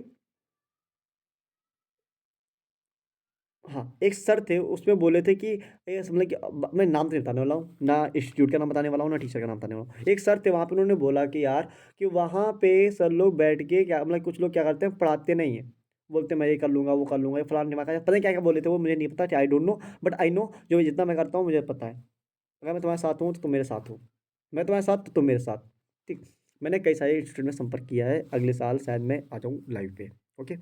हाँ एक सर थे उसमें बोले थे कि ये मतलब कि मैं नाम तो नहीं बताने वाला हूँ, ना इंस्टीट्यूट का नाम बताने वाला हूँ, ना टीचर का नाम बताने वाला हूँ, एक सर थे वहाँ पे, उन्होंने बोला कि यार कि वहाँ पे सर लोग बैठ के क्या मतलब कुछ लोग क्या करते हैं, पढ़ाते नहीं है, बोलते हैं मैं ये कर लूँगा वो कर लूँगा, ये फलान दिमाग का पता नहीं क्या क्या बोले थे वो, मुझे नहीं पता, I don't know, but I know जो जितना मैं करता हूँ मुझे पता है, अगर मैं तुम्हारे साथ हूँ तो तुम मेरे साथ हो, मैं तुम्हारे साथ तो तुम मेरे साथ, ठीक। मैंने कई सारे इंस्टीट्यूट में संपर्क किया है, अगले साल शायद मैं आ जाऊँ लाइव पे, ओके।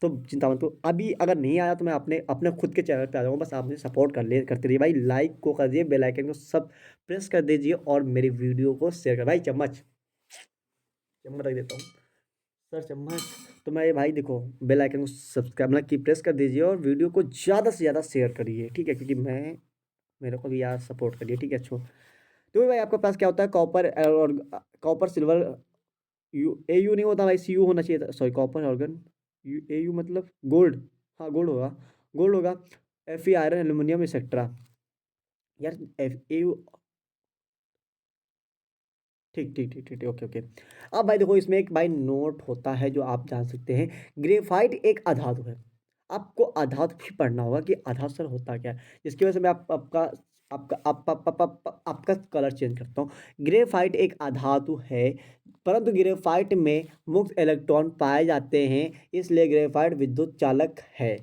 तो चिंता मत करो, अभी अगर नहीं आया तो मैं अपने अपने खुद के चैनल पे आ जाऊँगा, बस आप मुझे सपोर्ट करते रहिए भाई, लाइक को कर दिए, बेल आइकन को सब प्रेस कर दीजिए और मेरी वीडियो को शेयर कर भाई, चम्मच चम्मच रख देता हूँ, सर चम्मच। तो मैं ये भाई देखो बेल आइकन को सब्सक्राइब मतलब कि प्रेस कर दीजिए और वीडियो को ज़्यादा से ज़्यादा शेयर करिए, ठीक है, क्योंकि मैं मेरे को भी यार सपोर्ट करिए, ठीक है। अच्छा तो भाई आपके पास क्या होता है, कॉपर और copper silver, U A you नहीं होता भाई, सी यू होना चाहिए था, sorry copper organ, U A you मतलब गोल्ड, हाँ गोल्ड होगा, गोल्ड होगा, F E iron aluminium etcetera, यार एफ ए यू, ठीक ठीक ठीक ठीक ठीक, ओके ओके। अब भाई देखो इसमें एक भाई नोट होता है जो आप जान सकते हैं, ग्रेफाइट एक अधातु है, आपको अधातु भी पढ़ना होगा कि अधातु सर होता क्या है, जिसकी वजह से मैं आपका आपका आपका कलर चेंज करता हूँ। ग्रेफाइट एक अधातु है, परंतु ग्रेफाइट में मुक्त इलेक्ट्रॉन पाए जाते हैं, इसलिए ग्रेफाइट विद्युत चालक है।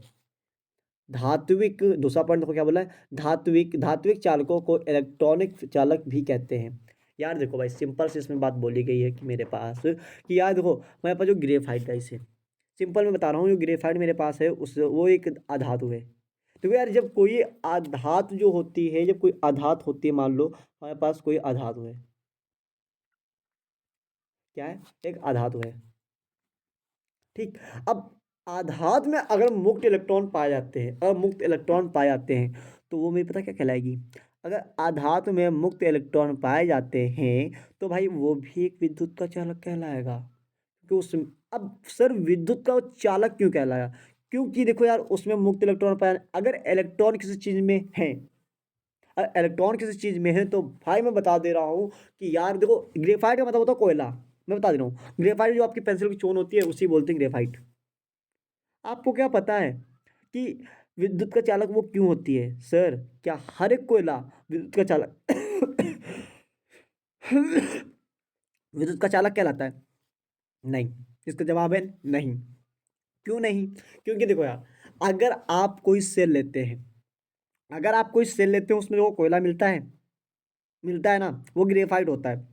धात्विक दूसरा पॉइंट देखो क्या बोला है, धात्विक धात्विक चालकों को इलेक्ट्रॉनिक चालक भी कहते हैं। यार देखो भाई सिंपल से इसमें बात बोली गई है कि मेरे पास कि यार देखो मेरे पास जो ग्रेफाइट है, इसे सिंपल मैं बता रहा हूँ, जो ग्रेफाइट मेरे पास है उस वो एक अधातु है। तो यार जब कोई आधात जो होती है, जब कोई आधात होती है, मान लो हमारे पास कोई आधातु है, क्या है, एक आधातु है, ठीक। अब आधात में अगर मुक्त इलेक्ट्रॉन पाए जाते हैं, अगर मुक्त इलेक्ट्रॉन पाए जाते हैं तो वो मेरी पता क्या कहलाएगी, अगर आधात में मुक्त इलेक्ट्रॉन पाए जाते हैं तो भाई वो भी एक विद्युत का चालक कहलाएगा, क्योंकि उस अब सर विद्युत का वो चालक क्यों कहलाया, क्योंकि देखो यार उसमें मुक्त इलेक्ट्रॉन पाया, अगर इलेक्ट्रॉन किसी चीज में है, अगर इलेक्ट्रॉन किसी चीज में है तो भाई मैं बता दे रहा हूँ कि यार देखो ग्रेफाइट का मतलब होता है कोयला, मैं बता दे रहा हूँ, ग्रेफाइट जो आपकी पेंसिल की चोन होती है उसी बोलते हैं ग्रेफाइट। आपको क्या पता है कि विद्युत का चालक वो क्यों होती है सर, क्या हर एक कोयला विद्युत का चालक विद्युत का चालक कहलाता है? नहीं, इसका जवाब है नहीं। क्यों नहीं? क्योंकि देखो यार अगर आप कोई सेल लेते हैं, अगर आप कोई सेल लेते हैं उसमें वो कोयला मिलता है ना, वो ग्रेफाइट होता है।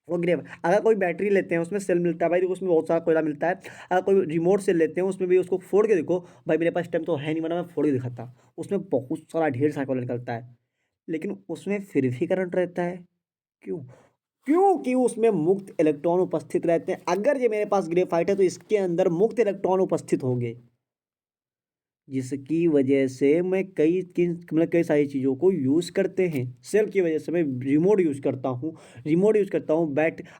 वो ग्रे अगर कोई बैटरी लेते हैं उसमें सेल मिलता है भाई, देखो उसमें बहुत सारा कोयला मिलता है। अगर कोई रिमोट सेल लेते हैं उसमें भी उसको फोड़ के देखो भाई, मेरे पास टाइम तो है नहीं वरना मैं फोड़ के दिखाता, उसमें बहुत सारा ढेर सारा कोयला निकलता है, लेकिन उसमें फिर भी करंट रहता है। क्यों? क्योंकि उसमें मुक्त इलेक्ट्रॉन उपस्थित रहते हैं। अगर ये मेरे पास ग्रेफाइट है तो इसके अंदर मुक्त इलेक्ट्रॉन उपस्थित होंगे, जिसकी वजह से मैं मतलब कई सारी चीज़ों को यूज़ करते हैं। सेल की वजह से मैं रिमोट यूज़ करता हूँ,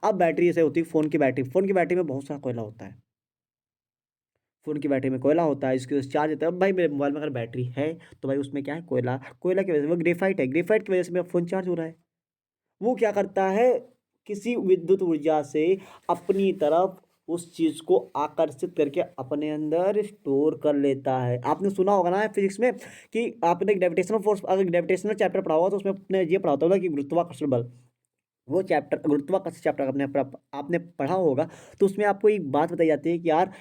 अब बैटरी ऐसे होती है, फ़ोन की बैटरी में बहुत सारा कोयला होता है। फ़ोन की बैटरी में कोयला होता है, इसकी वजह से चार्ज होता है। अब भाई मेरे मोबाइल में अगर बैटरी है तो भाई उसमें क्या है, कोयला की वजह से वो ग्रेफाइट है, ग्रेफाइट की वजह से मेरा फ़ोन चार्ज हो रहा है। वो क्या करता है, किसी विद्युत ऊर्जा से अपनी तरफ उस चीज़ को आकर्षित करके अपने अंदर स्टोर कर लेता है। आपने सुना होगा ना फिजिक्स में कि आपने ग्रेविटेशनल फोर्स, अगर ग्रेविटेशनल चैप्टर पढ़ा हुआ तो उसमें आपने ये पढ़ा होगा कि गुरुत्वाकर्षण बल, वो चैप्टर गुरुत्वाकर्षण चैप्टर आपने पढ़ा होगा। तो उसमें आपको एक बात बताई जाती है कि यार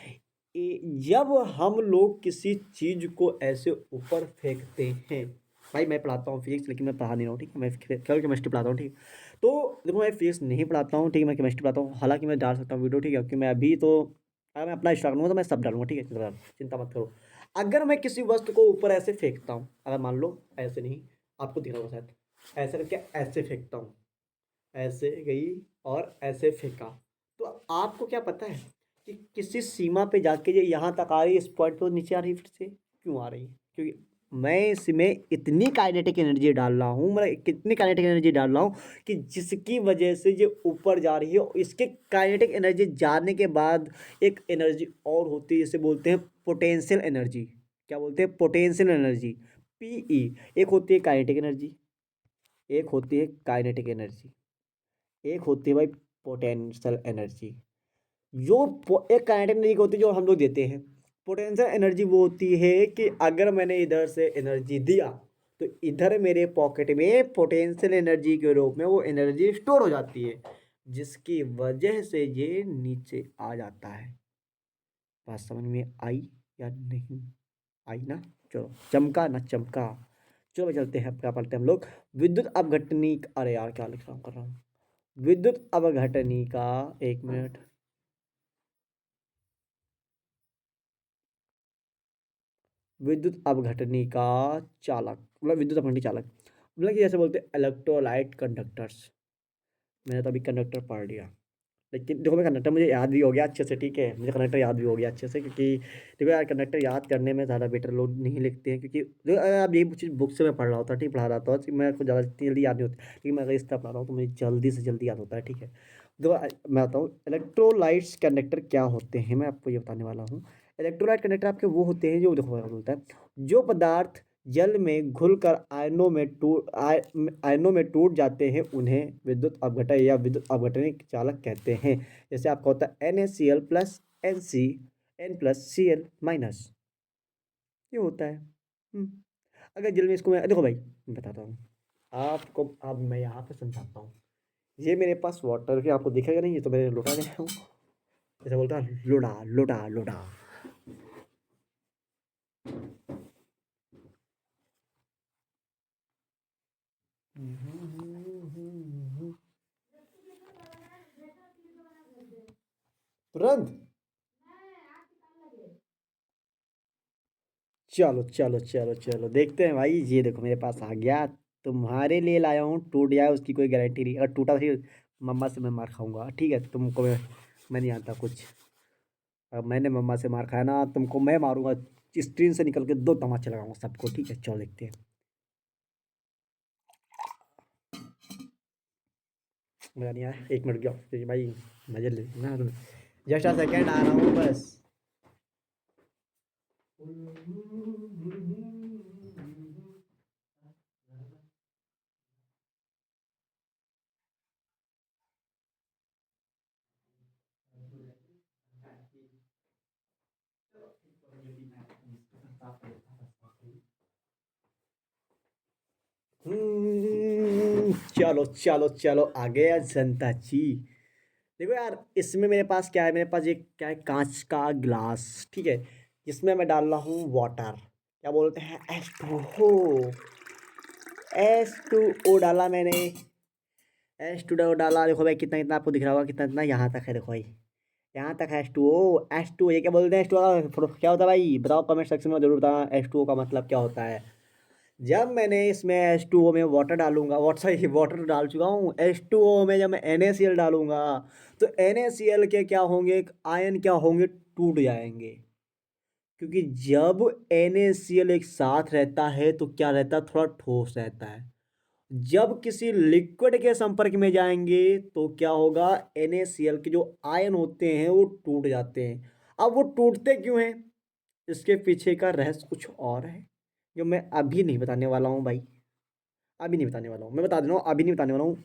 जब हम लोग किसी चीज़ को ऐसे ऊपर फेंकते हैं, भाई मैं पढ़ाता हूँ फिजिक्स लेकिन मैं पढ़ा नहीं रहा हूँ, ठीक है, मैं केवल केमिस्ट्री पढ़ाता हूँ, ठीक है। तो देखो मैं फिजिक्स नहीं पढ़ाता हूँ, ठीक है, मैं केमिस्ट्री पढ़ाता हूँ, हालांकि मैं डाल सकता हूँ वीडियो, ठीक है, क्योंकि मैं अभी तो अगर मैं अपना स्टार्ट करूँगा तो मैं सब डालूंगा, ठीक है, चिंता मत करो। अगर मैं किसी वस्तु को ऊपर ऐसे फेंकता हूँ, अगर मान लो ऐसे नहीं, आपको दिख रहा होगा शायद, ऐसे करके ऐसे फेंकता हूँ, ऐसे गई और ऐसे फेंका, तो आपको क्या पता है कि किसी सीमा पे जाके ये यहाँ तक आ रही है, इस पॉइंट पे नीचे आ रही है, फिर से क्यों आ रही है? क्योंकि मैं इसमें इतनी काइनेटिक एनर्जी डाल रहा हूँ, मतलब कितनी काइनेटिक एनर्जी डाल रहा हूँ कि जिसकी वजह से ये ऊपर जा रही है, और इसके काइनेटिक एनर्जी जाने के बाद एक एनर्जी और होती है जिसे बोलते हैं पोटेंशियल एनर्जी। क्या बोलते हैं? Potential energy, PE. एक होती है काइनेटिक एनर्जी, एक होती है काइनेटिक एनर्जी, एक होती है भाई पोटेंशियल एनर्जी। एक काइनेटिक एनर्जी होती है जो हम लोग देते हैं। पोटेंशियल एनर्जी वो होती है कि अगर मैंने इधर से एनर्जी दिया तो इधर मेरे पॉकेट में पोटेंशियल एनर्जी के रूप में वो एनर्जी स्टोर हो जाती है, जिसकी वजह से ये नीचे आ जाता है। बात समझ में आई या नहीं आई ना? चलो, चमका ना चमका। चलो भाई चलते हैं, अब क्या पढ़ते हैं हम लोग, विद्युत अपघटनी। अरे यार क्या लिख रहा हूँ, कर रहा हूँ, विद्युत अपघटनी का, एक मिनट, विद्युत अपघटनी का चालक, मतलब विद्युत अपघटनी चालक, मतलब कि जैसे बोलते हैं इलेक्ट्रोलाइट कंडक्टर्स। मैंने तो अभी कंडक्टर पढ़ लिया, लेकिन देखो मैं कंडक्टर मुझे याद भी हो गया अच्छे से, ठीक है, मुझे कंडक्टर याद भी हो गया अच्छे से, क्योंकि देखो यार कंडक्टर याद करने में ज़्यादा बेटर लोग नहीं लिखते हैं, क्योंकि देखो अगर आप यही चीज़ बुक से मैं पढ़ रहा होता, ठीक, पढ़ा रहा था तो मेरे को ज़्यादा इतनी जल्दी याद नहीं होती, लेकिन मैं अगर इस तरह पढ़ रहा हूँ तो मुझे जल्दी से जल्दी याद होता है, ठीक है। देखो मैं बताऊँ इलेक्ट्रोलाइट्स कंडक्टर क्या होते हैं, मैं आपको ये बताने वाला हूँ। इलेक्ट्रोलाइट कंडक्टर आपके वो होते हैं जो, देखो क्या बोलता है, जो पदार्थ जल में घुलकर आयनों में टूट जाते हैं उन्हें विद्युत अपघटन या विद्युत अपघटनी चालक कहते हैं। जैसे आपका होता है NaCl plus N plus Cl minus, ये होता है। अगर जल में इसको मैं देखो भाई मैं बताता हूँ आपको, अब मैं यहाँ पे समझाता हूँ। ये मेरे पास वाटर के, आपको दिखेगा नहीं, ये तो मैंने लोटा ले आया हूँ, जैसे बोलता है लोटा लोटा लोटा। तुरंत, चलो चलो चलो चलो देखते हैं भाई, ये देखो मेरे पास आ गया, तुम्हारे लिए लाया हूँ, टूट जाए उसकी कोई गारंटी नहीं, अगर टूटा फिर मम्मा से मैं मार खाऊंगा, ठीक है, तुमको मैं नहीं आता कुछ, अब मैंने मम्मा से मार खाया ना, तुमको मैं मारूंगा, स्क्रीन से निकल के दो तमाचे लगाऊंगा सबको, ठीक है, चलो देखते हैं। मजा नहीं आया, एक मिनट गया भाई, मजे ले ना, जस्ट अ सेकेंड आ रहा हूँ बस। चलो चलो चलो आ गया जनता जी। देखो यार इसमें मेरे पास क्या है, मेरे पास एक क्या है, कांच का ग्लास, ठीक है, जिसमें मैं डाल रहा हूँ वाटर, क्या बोलते हैं, H2O। H2O डाला मैंने, H2O डाला। देखो भाई कितना कितना आपको दिख रहा होगा, कितना कितना यहाँ तक है, देखो भाई यहाँ तक है H2O। ये क्या बोलते हैं H2O क्या होता है भाई, बताओ कमेंट सेक्शन में जरूर बताना H2O का मतलब क्या होता है। जब मैंने इसमें H2O में वाटर डालूंगा, वाटर सॉरी वाटर डाल चुका हूँ, H2O में जब मैं NaCl डालूंगा तो NaCl के क्या होंगे, आयन क्या होंगे, टूट जाएंगे। क्योंकि जब NaCl एक साथ रहता है तो क्या रहता है, थोड़ा ठोस रहता है। जब किसी लिक्विड के संपर्क में जाएंगे तो क्या होगा, NaCl के जो आयन होते हैं वो टूट जाते हैं। अब वो टूटते क्यों हैं, इसके पीछे का रहस्य कुछ और है जो मैं अभी नहीं बताने वाला हूँ भाई, अभी नहीं बताने वाला हूँ। मैं बता दे रहा हूँ, अभी नहीं बताने वाला हूँ।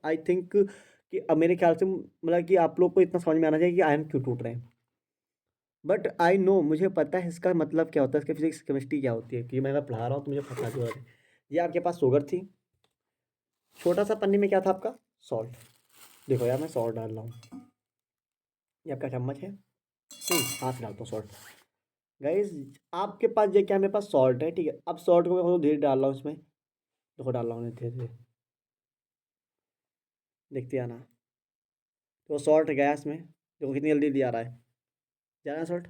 आई थिंक कि अब मेरे ख्याल से मतलब कि आप लोग को इतना समझ में आना चाहिए कि आयन क्यों टूट रहे हैं। बट आई नो, मुझे पता है इसका मतलब क्या होता है, इसका फिजिक्स केमिस्ट्री क्या होती है, क्योंकि मैं अगर पढ़ा रहा हूँ तो मुझे पता क्यों है। ये आपके पास शुगर थी, छोटा सा पन्नी में क्या था आपका, सॉल्ट। देखो यार मैं सॉल्ट डाल रहा हूँ, ये आपका चम्मच है, हाथ से डालता हूँ सॉल्ट। गाइस आपके पास ये क्या, मेरे पास सॉल्ट है, ठीक है। अब सॉल्ट को मैं धीरे डाल रहा हूँ इसमें, देखो डाल रहा हूँ धीरे धीरे, देखते आना। तो सॉल्ट गया इसमें, देखो कितनी जल्दी दिया रहा है, जा रहा है सॉल्ट।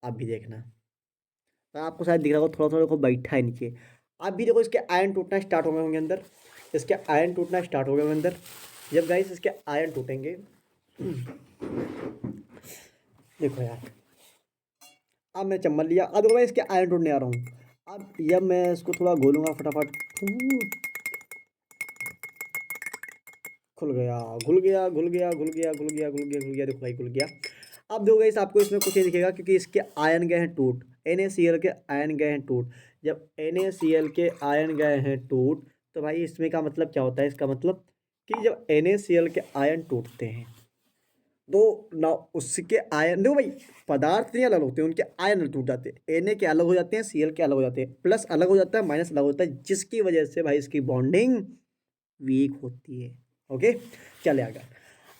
आप भी देखना, तो आपको शायद दिख रहा होगा थोड़ा थोड़ा, देखो बैठा है नीचे। आप भी देखो इसके आयन टूटना स्टार्ट हो गए होंगे अंदर, इसके आयन टूटना स्टार्ट हो गए होंगे अंदर। जब गाइस इसके आयन टूटेंगे, देखो यार, अब मैं चम्मच लिया, अब देखो मैं इसके आयन टूटने आ रहा हूँ। अब जब मैं इसको थोड़ा घोलूंगा फटाफट, खुल गया, घुल गया, घुल गया, घुल गया, घुल गया, घुल गया, घुल गया, देखो भाई घुल गया। अब देखो गाइस आपको इसमें कुछ नहीं दिखेगा क्योंकि इसके आयन गए हैं टूट, NaCl के आयन गए हैं टूट। जब NaCl के आयन गए हैं टूट तो भाई इसमें का मतलब क्या होता है, इसका मतलब कि जब NaCl के आयन टूटते हैं तो ना उसके आयन, देखो भाई पदार्थ नहीं अलग होते हैं, उनके आयन टूट जाते हैं। Na के अलग हो जाते हैं, Cl के अलग हो जाते हैं, प्लस अलग हो जाता है, माइनस अलग होता है, जिसकी वजह से भाई इसकी बॉन्डिंग वीक होती है। ओके, चले आगे।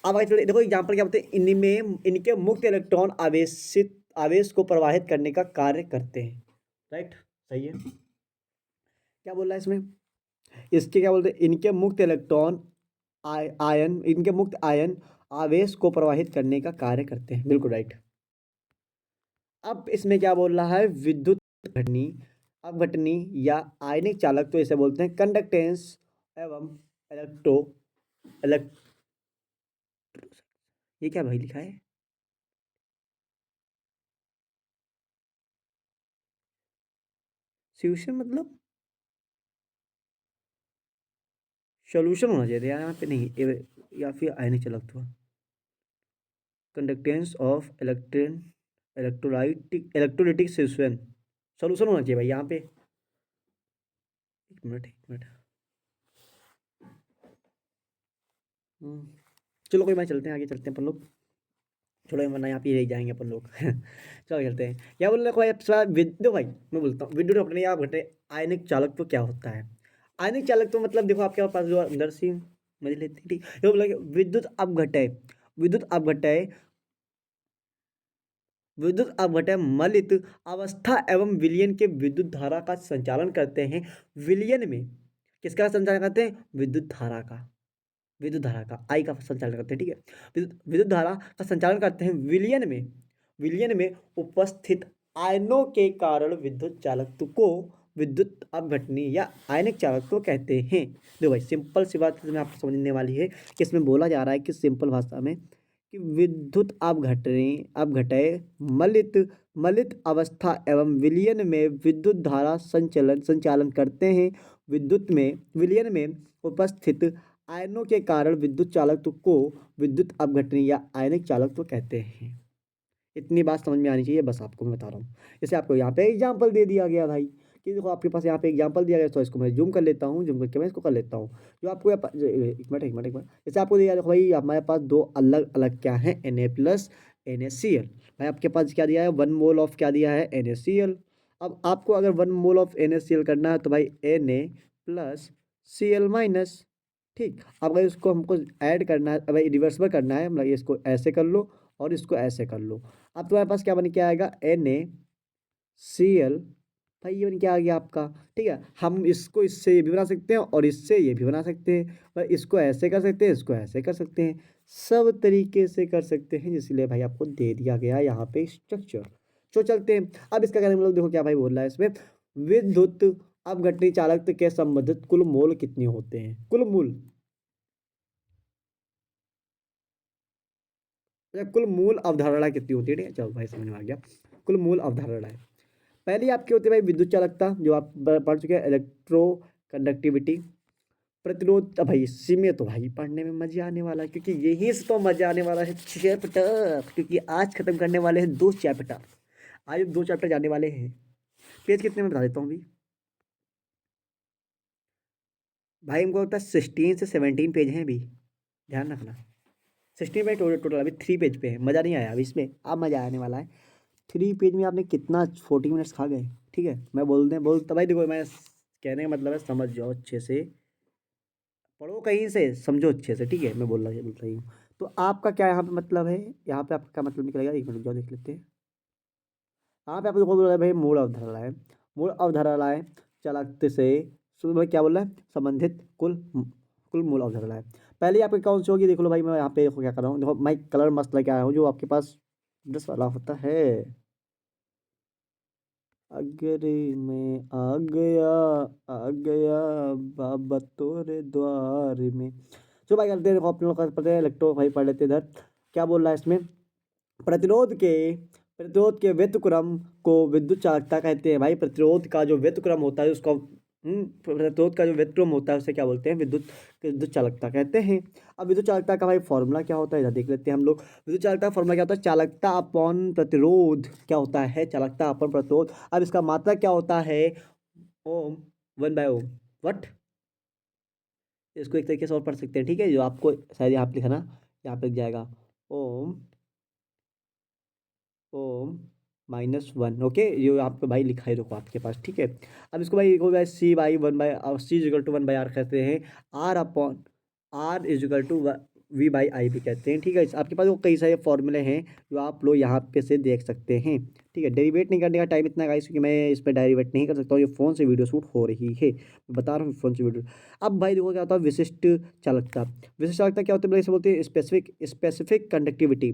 अब आगे चलिए, देखो एग्जाम्पल क्या बोलते हैं, इनमें इनके मुक्त इलेक्ट्रॉन आवेश को प्रवाहित करने का कार्य करते हैं। राइट, सही है। क्या बोल रहा है इसमें, इसके क्या बोलते हैं, इनके मुक्त इलेक्ट्रॉन आयन, इनके मुक्त आयन आवेश को प्रवाहित करने का कार्य करते हैं, बिल्कुल राइट। अब इसमें क्या बोल रहा है, विद्युत घटनी, अपघटनी या आयनिक चालक तो इसे बोलते हैं कंडक्टेंस एवं इलेक्ट्रो इलेक्ट ये क्या भाई लिखा है, सोल्यूशन मतलब सोल्यूशन होना चाहिए था यहाँ पे, नहीं या फिर आयनिक चालक तो conductance of electrolytic solution, solution होना चाहिए भाई यहाँ पे। एक मिनट एक मिनट, चलो कोई बात, चलते हैं आगे, चलते हैं अपन लोग, चलो वरना यहाँ पे रह जाएंगे अपन लोग चलो चलते हैं। क्या बोल रहे भाई, विद्युत भाई मैं बोलता हूँ, विद्युत अपने आप घटे आयनिक चालक तो क्या होता है। आयनिक चालक तो मतलब देखो आपके पास जो अंदर सी मजे लेते हैं, ठीक, ये बोला कि विद्युत अपघटय विद्युत अपघटय मलित अवस्था एवं विलयन के विद्युत धारा का संचालन करते हैं। विलयन में किसका संचालन करते हैं, विद्युत धारा का आई का संचालन करते हैं, ठीक है। विद्युत धारा का संचालन करते हैं विलयन में उपस्थित आयनों के कारण विद्युत चालकत्व को विद्युत अपघटनी या आयनिक चालकत्व कहते हैं। देखो भाई सिंपल सी बात इसमें आपको समझने वाली है कि इसमें बोला जा रहा है कि सिंपल भाषा में कि विद्युत अपघटय मलित मलित अवस्था एवं विलयन में विद्युत धारा संचालन करते हैं। विलयन में उपस्थित आयनों के कारण विद्युत चालकत्व को विद्युत अपघटनी या आयनिक चालकत्व कहते हैं। इतनी बात समझ में आनी चाहिए, बस आपको मैं बता रहा हूँ। जैसे आपको यहाँ पे एग्जाम्पल दे दिया गया भाई कि देखो आपके पास यहाँ पे एग्जाम्पल दिया गया, तो इसको मैं जूम कर लेता हूँ, जूम करके मैं इसको कर लेता हूँ। जो आपको एक मिनट, जैसे आपको दिया देखो भाई हमारे पास दो अलग अलग क्या है, Na+ NaCl। भाई आपके पास क्या दिया है, 1 मोल ऑफ क्या दिया है, NaCl। अब आपको अगर 1 मोल ऑफ NaCl करना है तो भाई Na+Cl-, ठीक। अब भाई उसको हमको ऐड करना है, भाई रिवर्सिबल करना है, मतलब इसको ऐसे कर लो और इसको ऐसे कर लो। अब तुम्हारे पास क्या बन के आएगा, NaCl। भाई ये बन के आ गया आपका। ठीक है, हम इसको इससे ये भी बना सकते हैं और इससे ये भी बना सकते हैं, भाई इसको ऐसे कर सकते हैं, इसको ऐसे कर सकते हैं, सब तरीके से कर सकते हैं, इसलिए भाई आपको दे दिया गया यहाँ पे स्ट्रक्चर। तो चलते हैं अब इसका कहने मतलब देखो क्या भाई बोल रहा है इसमें, विद्युत अपघटनी चालकता के संबंधित कुल मोल कितने होते हैं, कुल मूल, या कुल मूल अवधारणा कितनी होती है। ठीक है, चलो भाई समझ में आ गया। कुल मूल अवधारणा है, पहली आपकी होती है भाई विद्युत चालकता, जो आप पढ़ चुके हैं, इलेक्ट्रो कंडक्टिविटी। प्रतिरोध, भाई इसी में तो भाई पढ़ने में मजा आने वाला है, क्योंकि यही से तो मजा आने वाला है चैप्टर, क्योंकि आज खत्म करने वाले हैं 2 चैप्टर। आज 2 चैप्टर जाने वाले हैं। पेज कितने में बता देता हूँ अभी। भाई हमको लगता है 16 से 17 पेज हैं अभी, ध्यान रखना। 16 पेज टोटल, टोटल अभी 3 पेज पे है, मज़ा नहीं आया अभी इसमें, अब मज़ा आने वाला है। 3 पेज में आपने कितना 40 मिनट्स खा गए। ठीक है, मैं बोलता भाई देखो, मैं कहने का मतलब है समझ जाओ अच्छे से, पढ़ो कहीं से, समझो अच्छे से। ठीक है, मैं बोल रही हूँ। तो आपका क्या यहाँ पे मतलब है, यहाँ पे आपका क्या मतलब निकलेगा, 1 मिनट रुक जाओ देख लेते हैं। यहाँ पे आपको बोल रहा है भाई मूल अवधारणा है, मूल अवधारणा है चालकता से, भाई क्या बोल रहा है, संबंधित कुल मूल अवधारणा है। पहले आपकी कौन सी होगी देख लो भाई, मैं यहाँ पे देखो क्या कर रहा हूँ, देखो मैं कलर मस्त लेके आया हूँ, जो आपके पास 10 वाला होता है। अगर मैं आ गया बाबा तोरे द्वार में। जो भाई करते हैं, आप लोग का पता है, इलेक्ट्रो भाई पढ़ लेते हैं इधर। क्या बोल रहा है इसमें, प्रतिरोध के प्रतिरोध के व्युत्क्रम को विद्युत चालकता कहते हैं। भाई प्रतिरोध का जो व्युत्क्रम होता है उसको, प्रतिरोध का जो व्युत्क्रम होता है उसे क्या बोलते हैं, विद्युत विद्युत चालकता कहते हैं। अब विद्युत चालकता का भाई फॉर्मूला क्या होता है, इधर देख लेते हैं हम लोग। विद्युत चालकता फॉर्मूला क्या होता है, चालकता अपॉन प्रतिरोध, क्या होता है, चालकता अपॉन प्रतिरोध। अब इसका मात्रा क्या होता है, ओम, 1/ओम। वट, इसको एक तरीके से और पढ़ सकते हैं। ठीक है, जो आपको शायद यहाँ पे लिखा ना, यहाँ पे लिख जाएगा ओम, ओम -1। ओके, ये आपको भाई लिखा है देखो आपके पास। ठीक है, अब इसको भाई देखो भाई, C/1/R कहते हैं, R/R V/I भी कहते हैं। ठीक है, आपके पास वो कई सारे फॉर्मूले हैं जो आप लोग यहाँ पे से देख सकते हैं। ठीक है, डेरिवेट नहीं करने का टाइम इतना गाइस, क्योंकि मैं इस पर डेरिवेट नहीं कर सकता हूँ, ये फ़ोन से वीडियो शूट हो रही है, मैं बता रहा हूँ फ़ोन से वीडियो। अब भाई देखो क्या होता है, विशिष्ट चालकता। विशिष्ट चालकता क्या होती है, इसे बोलते हैं स्पेसिफिक कंडक्टिविटी।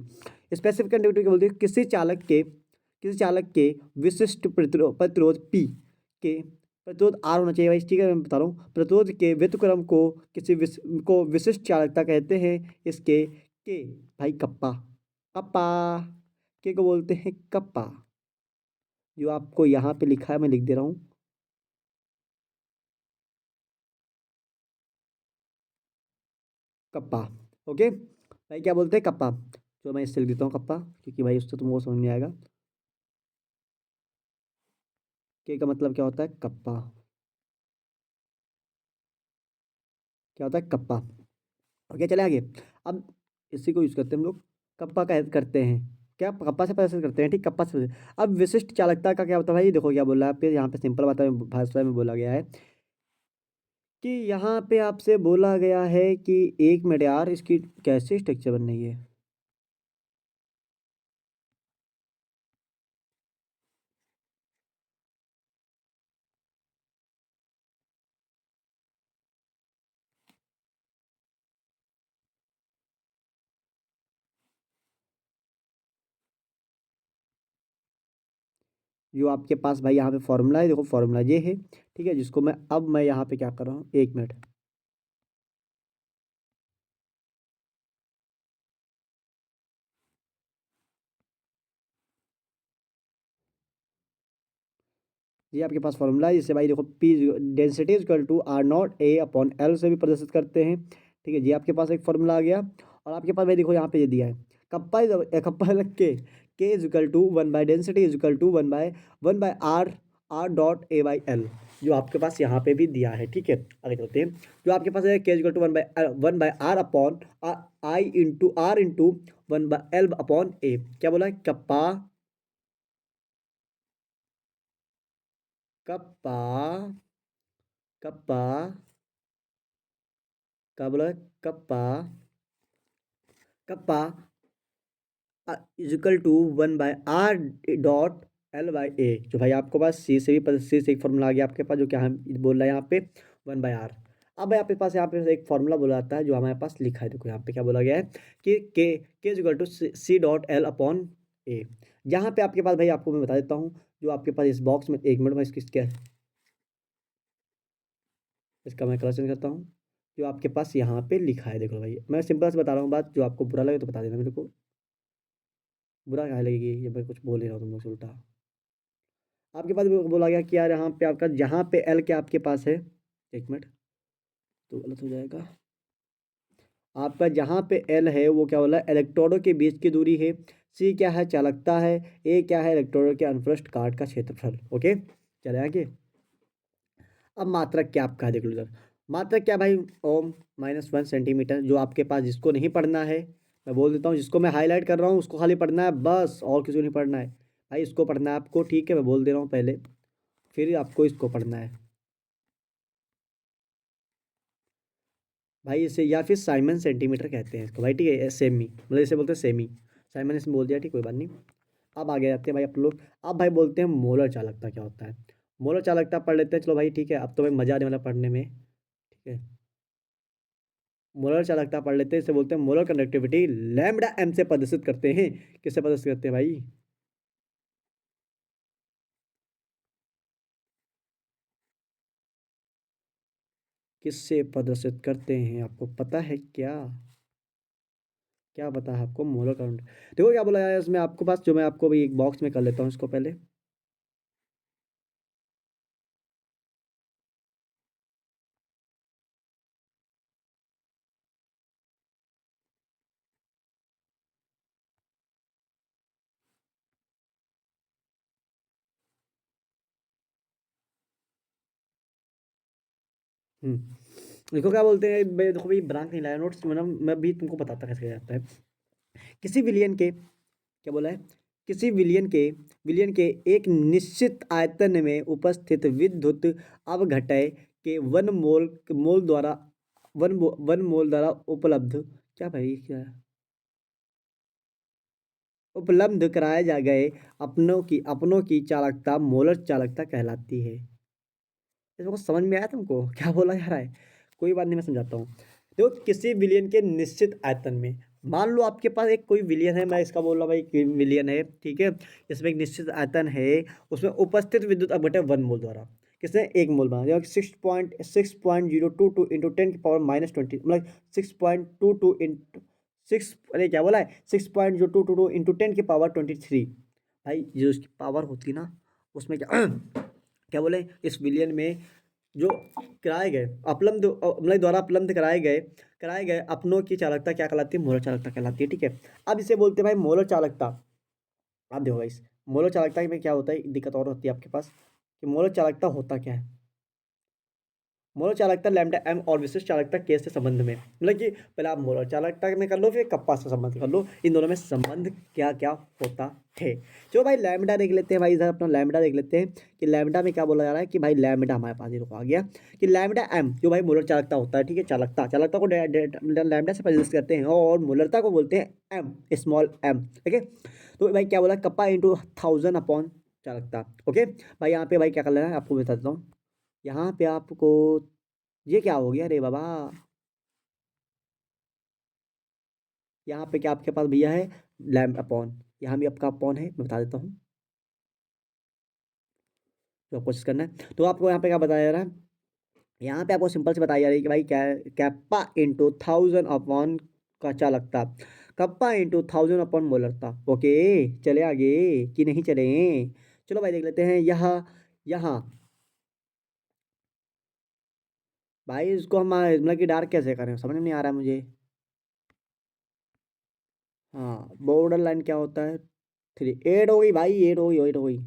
स्पेसिफिक कंडक्टिविटी क्या बोलते हैं, किसी चालक के विशिष्ट प्रतिरोध P के, प्रतिरोध R होना चाहिए भाई। ठीक है, मैं बता रहा हूँ, प्रतिरोध के व्युत्क्रम को को विशिष्ट चालकता कहते हैं। इसके के भाई कप्पा, कप्पा, के को बोलते हैं कप्पा, जो आपको यहाँ पे लिखा है, मैं लिख दे रहा हूँ, कप्पा। ओके भाई, क्या बोलते हैं, कप्पा। तो मैं इससे लिख देता हूँ कप्पा, क्योंकि भाई उससे तुमको समझ नहीं आएगा। के का मतलब क्या होता है, कप्पा, क्या होता है, कप्पा। ओके, चले आगे। अब इसी को यूज करते हैं हम लोग, कप्पा का करते हैं, क्या कप्पा से पैसे करते हैं। ठीक, कप्पा से। अब विशिष्ट चालकता का क्या होता है भाई, देखो क्या बोला है, फिर यहाँ पे सिंपल भाषा में बोला गया है कि यहाँ पे आपसे बोला गया है कि 1 मिनट यार, इसकी कैसे स्ट्रक्चर बन रही है। जो आपके पास भाई यहाँ पे फॉर्मूला है, देखो फॉर्मूला ये है। ठीक है, जिसको मैं यहाँ पे क्या कर रहा हूँ, 1 मिनट। ये आपके पास फॉर्मूला है, जिससे भाई देखो P, density equal to R0 A/L से भी प्रदर्शित करते हैं। ठीक है, ये आपके पास एक फॉर्मूला आ गया। और आपके पास भाई देखो यहाँ पे ये दिया है, कप्पा लग के इज इक्वल टू 1/डेंसिटी इज इक्वल टू 1/R/R.A/L, जो आपके पास यहाँ पे भी दिया है। ठीक है, आगे चलते हैं। जो आपके पास है, K is equal to 1/R upon I into R into 1/L/A। क्या बोला है, कप्पा, कप्पा, कप्पा, क्या बोला है, kappa, kappa is equal to 1/r.l/a। जो भाई आपके पास सी से एक फॉर्मूला आ गया आपके पास, जो क्या हम बोल रहा है यहाँ पे 1/r। अब भाई आपके पास यहाँ पे एक फॉर्मूला बोला जाता है जो हमारे पास लिखा है, देखो यहाँ पे क्या बोला गया है कि के इजिकल टू C.L/A। यहाँ पे आपके पास भाई आपको मैं बता देता हूँ, जो आपके पास इस बॉक्स में, एक मिनट में इसकी क्या इसका मैं कलर चेंज करता हूँ। जो आपके पास यहाँ पे लिखा है, देखो भाई मैं सिंपल से बता रहा हूँ बात, जो आपको बुरा लगे तो बता देना मेरे को, बुरा क्या लगेगी ये मैं कुछ बोल ही रहा हूँ तुम लोग से उल्टा। आपके पास बोला गया कि यार यहाँ पे आपका, जहाँ पे एल के आपके पास है, एक मिनट तो गलत हो जाएगा। आपका जहाँ पे एल है वो क्या बोला, इलेक्ट्रोडों के बीच की दूरी है। सी क्या है, चालकता है। ए क्या है, इलेक्ट्रोडों के अनप्रस्थ काट का क्षेत्रफल। ओके, चले आगे। अब मात्रक क्या आपका है, देख लो इधर। मात्रक क्या भाई, ओम -1 सेंटीमीटर। जो आपके पास, जिसको नहीं पढ़ना है मैं बोल देता हूँ, जिसको मैं हाईलाइट कर रहा हूँ उसको खाली पढ़ना है बस, और किसी को नहीं पढ़ना है भाई। इसको पढ़ना है आपको, ठीक है, मैं बोल दे रहा हूँ पहले, फिर आपको इसको पढ़ना है भाई। इसे या फिर साइमन सेंटीमीटर कहते हैं इसको भाई, ठीक है, सेमी मतलब इसे बोलते हैं सेमी। साइमन इसमें बोल दिया, ठीक, कोई बात नहीं। अब आगे जाते हैं भाई आप लोग। अब भाई बोलते हैं मोलर चालकता क्या होता है। मोलर चालकता पढ़ लेते हैं, चलो भाई ठीक है, अब तो भाई मजा आने वाला पढ़ने में, ठीक है। मोलर चालकता पढ़ लेते हैं, इसे बोलते हैं मोलर कंडक्टिविटी, लैम्बडा एम से प्रदर्शित करते हैं। किससे प्रदर्शित करते हैं भाई, किससे प्रदर्शित करते हैं, आपको पता है क्या, क्या पता है आपको मोलर करंट। देखो क्या बोला है इसमें आपको पास, जो मैं आपको भी एक बॉक्स में कर लेता हूँ इसको पहले। देखो क्या बोलते हैं, मैं देखो भाई ब्रांक नहीं लाया नोट्स, मैं भी तुमको बताता कैसे जाता है। किसी विलियन के, क्या बोला है, किसी विलियन के एक निश्चित आयतन में उपस्थित विद्युत अवघटय के वन मोल द्वारा उपलब्ध, क्या भाई क्या है? उपलब्ध कराए जा गए अपनों की चालकता मोलर चालकता कहलाती है। इसको समझ में आया तुमको क्या बोला जा रहा है, कोई बात नहीं मैं समझाता हूँ। देखो किसी विलियन के निश्चित आयतन में, मान लो आपके पास एक कोई विलियन है, मैं इसका बोल रहा हूँ भाई कि विलियन है, ठीक है। इसमें एक निश्चित आयतन है, उसमें उपस्थित विद्युत अपघटन 1 मोल द्वारा, किसने 1 मोल बना दिया, 6.022 इंटू 10⁻⁻20, मतलब 6.22 इंटू 6, अरे क्या बोला है, 6.022 इंटू 10⁻23। भाई जो उसकी पावर होती है ना, उसमें क्या क्या बोले, इस विलियन में जो कराए गए मतलब द्वारा उपलब्ध कराए गए अपनों की चालकता क्या कहलाती है, मोलर चालकता कहलाती है, ठीक है। अब इसे बोलते हैं भाई मोलर चालकता। आप देखो इस मोलर चालकता में क्या होता है, दिक्कत और होती है आपके पास कि मोलर चालकता होता क्या है। मोलर चालकता लैम्डा एम और विशिष्ट चालकता के से संबंध में, मतलब कि पहले आप मोलर चालकता में कर लो, फिर कप्पा से संबंध कर लो, इन दोनों में संबंध क्या क्या होता है। चलो भाई लैम्डा देख लेते हैं भाई, इधर अपना लैम्डा देख लेते हैं कि लैम्डा में क्या बोला जा रहा है, कि भाई लैम्डा हमारे पास ये रुको आ गया कि लैम्डा एम जो भाई मोलर चालकता होता है, ठीक है, चालकता चालकता को लैम्डा से प्रदर्शित करते हैं, और मोलरता को बोलते हैं एम, स्मॉल एम, ठीक है। तो भाई क्या बोला, कप्पा इंटू 1000 अपॉन चालकता। ओके भाई, यहाँ पे भाई क्या कर लेना है आपको बता देता हूँ। यहाँ पे आपको, ये क्या हो गया रे बाबा, यहाँ पे क्या आपके पास भैया है, लैम्ब अपॉन, यहाँ भी आपका अपॉन है, मैं बता देता हूँ तो कोशिश करना है। तो आपको यहाँ पे क्या बताया जा रहा है, यहाँ पे आपको सिंपल से बताया जा रही है कि भाई क्या, कैप्पा इंटू 1000 अपॉन का चालकता, कप्पा इंटू 1000 अपॉन मोलरता। ओके, चले आगे कि नहीं चले, चलो भाई देख लेते हैं यहाँ। यहाँ भाई इसको हम मतलब कि डार्क कैसे करें, समझ में नहीं आ रहा है मुझे। हाँ, बॉर्डर लाइन क्या होता है, 8 हो गई भाई, 8 हो गई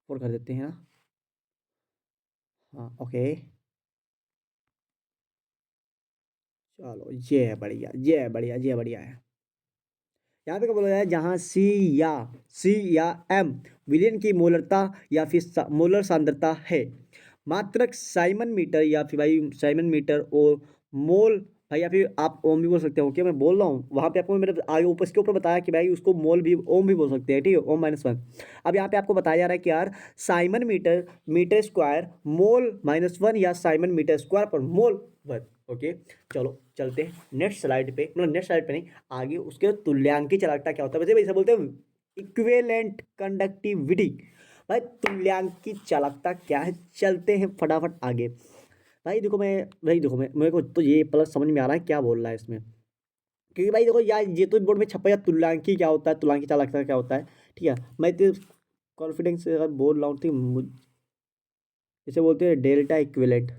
4 कर देते हैं ना। हाँ ओके, चलो ये है बढ़िया, ये है बढ़िया, ये बढ़िया है। यहाँ पे क्या बोला जाए, जहाँ सी या एम विलियन की मोलरता या फिर मोलर सांद्रता है, मात्रक साइमन मीटर या फिर भाई साइमन मीटर और मोल भाई या फिर आप ओम भी बोल सकते हो, क्या मैं बोल रहा हूँ वहाँ पे आपको मैंने आगे ऊपर इसके ऊपर बताया कि भाई उसको मोल भी ओम भी बोल सकते हैं, ठीक है, ओम -1। अब यहाँ पे आपको बताया जा रहा है कि यार siemens metre metre square mole -1 या साइमन मीटर स्क्वायर पर मोल 1। ओके, चलो चलते हैं नेक्स्ट स्लाइड पे, मतलब नेक्स्ट स्लाइड पे नहीं, आगे उसके तुल्यांकी चालकता क्या होता है, वैसे वैसे बोलते हैं इक्विवेलेंट कंडक्टिविटी। भाई तुल्यांकी चालकता क्या है, चलते हैं फटाफट आगे। भाई देखो मैं मेरे को तो ये प्लस समझ में आ रहा है क्या बोल रहा है इसमें, क्योंकि भाई देखो यार ये तो बोर्ड में छपा है तुल्यांकी क्या होता है, तुल्यांकी चालकता क्या होता है, ठीक है। मैं तो कॉन्फिडेंस से अगर बोल रहा हूँ तो इसे बोलते हैं डेल्टा इक्विवेलेंट।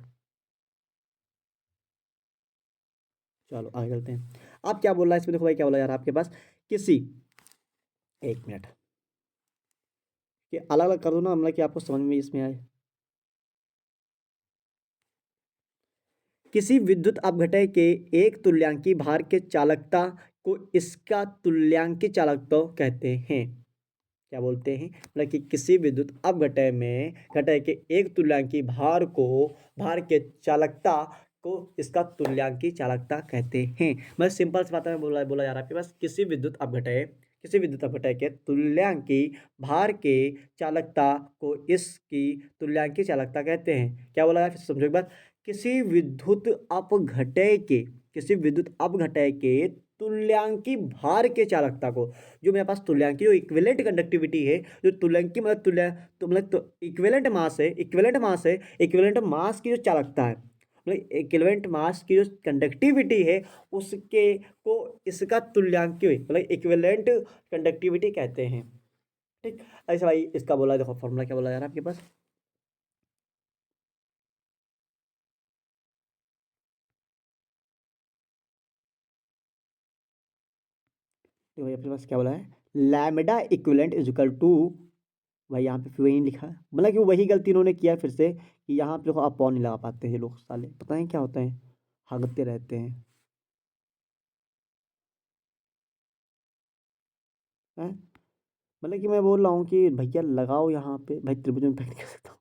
चलो आगे चलते हैं। आप क्या बोल रहा है इसमें, देखो भाई क्या बोला यार आपके पास किसी, एक मिनट, ये अलग अलग कर दो ना, मतलब कि आपको समझ में इसमें आए। किसी विद्युत अपघटय के एक तुल्यांकी भार के चालकता को इसका तुल्यांकी चालकता कहते हैं। क्या बोलते हैं, मतलब कि किसी विद्युत अपघटय में घटय के एक तुल्यांकी भार के चालकता को इसका तुल्यांकी चालकता कहते हैं। मैं सिंपल सी बात में बोला बोला जा रहा है आपके पास, किसी विद्युत अपघटय के तुल्यांकी भार के चालकता को इसकी तुल्यांकी चालकता कहते हैं। क्या बोला है फिर समझो एक बार, किसी विद्युत अपघटय के किसी विद्युत अपघटय के तुल्यांकी भार के चालकता को, जो मेरे पास तुल्यांकी जो इक्विवेलेंट कंडक्टिविटी है, जो तुल्यांकी मतलब इक्विवेलेंट मास की जो चालकता है, मतलब इक्विवेलेंट मास की जो कंडक्टिविटी है उसके को इसका तुल्यांकी मतलब इक्विवेलेंट कंडक्टिविटी कहते हैं। ठीक, ऐसा भाई इसका बोला देखो फॉर्मूला क्या बोला जा रहा है आपके पास, देखो भाई अपने पास क्या बोला है, lambda equivalent is equal to, भाई यहाँ पे फिर वही लिखा है, मतलब कि वही गलती इन्होंने किया है फिर से, कि यहाँ पे देखो अपॉन नहीं लगा पाते हैं लोग साले, पता है क्या होता है, भागते रहते हैं, हैं। मतलब कि मैं बोल रहा हूँ कि भैया लगाओ यहाँ पे, भाई त्रिभुज में पैक कर सकता हूँ,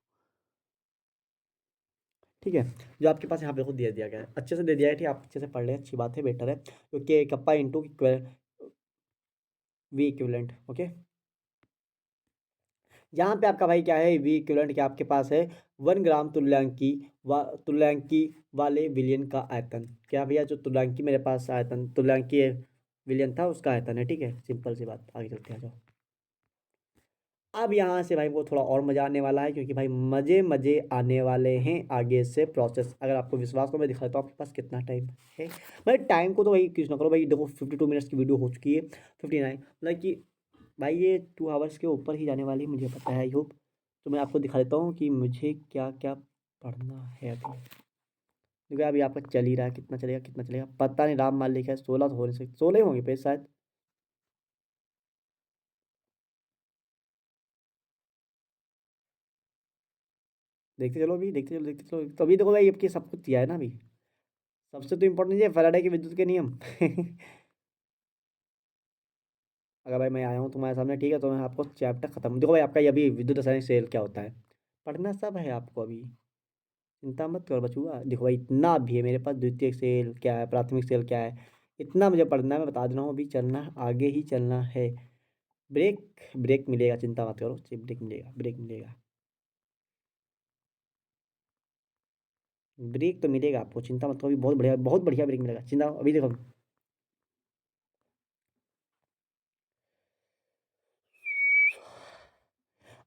ठीक है। जो आपके पास यहाँ पे देखो दे दिया गया है, अच्छे से दे दिया है, ठीक है, आप अच्छे से पढ़ लें, अच्छी बात है, बेटर है, क्योंकि kappa into v equivalent. Okay, यहाँ पे आपका भाई क्या है, वी इक्विवेलेंट क्या आपके पास है, 1 ग्राम तुल्यांकी वाले विलयन का आयतन। क्या भैया, जो तुल्यांकी मेरे पास आयतन तुल्यांकी विलयन था उसका आयतन है, ठीक है, सिंपल सी बात, आगे चलते हैं, आ जाओ। अब यहाँ से भाई वो थोड़ा और मज़ा आने वाला है, क्योंकि भाई मज़े मज़े आने वाले हैं आगे से प्रोसेस। अगर आपको विश्वास हो मैं दिखा देता हूँ आपके पास कितना टाइम है। भाई टाइम को तो भाई कुछ ना करो भाई, देखो 52 मिनट्स की वीडियो हो चुकी है, 59, मतलब कि भाई ये 2 आवर्स के ऊपर ही जाने वाली है, मुझे पता है, आई होप। तो मैं आपको दिखा देता हूँ कि मुझे क्या क्या पढ़ना है अभी, क्योंकि अभी आपका चल ही रहा है, कितना चलेगा पता नहीं, राम मान लिखा है 16 तो हो नहीं सकते, 16 होंगे पे शायद। देखते चलो अभी, देखते चलो, तो अभी देखो भाई आपके सब कुछ दिया है ना अभी। सबसे तो इम्पोर्टेंट है फैराडे के विद्युत के नियम अगर भाई मैं आया हूँ तुम्हारे सामने, ठीक है, तो मैं आपको चैप्टर खत्म, देखो भाई आपका ये अभी विद्युत रासायनिक सेल क्या होता है पढ़ना सब है आपको अभी, चिंता मत करो बचूगा। देखो भाई इतना भी है मेरे पास, द्वितीयक सेल क्या है, प्राथमिक सेल क्या है, इतना मुझे पढ़ना है, मैं बता दे रहा हूँ, अभी चलना आगे ही चलना है। ब्रेक ब्रेक मिलेगा, चिंता मत करो, ब्रेक मिलेगा, ब्रेक मिलेगा, ब्रेक तो मिलेगा आपको, चिंता मत करो, अभी बहुत बढ़िया ब्रेक मिलेगा, चिंता अभी देखो।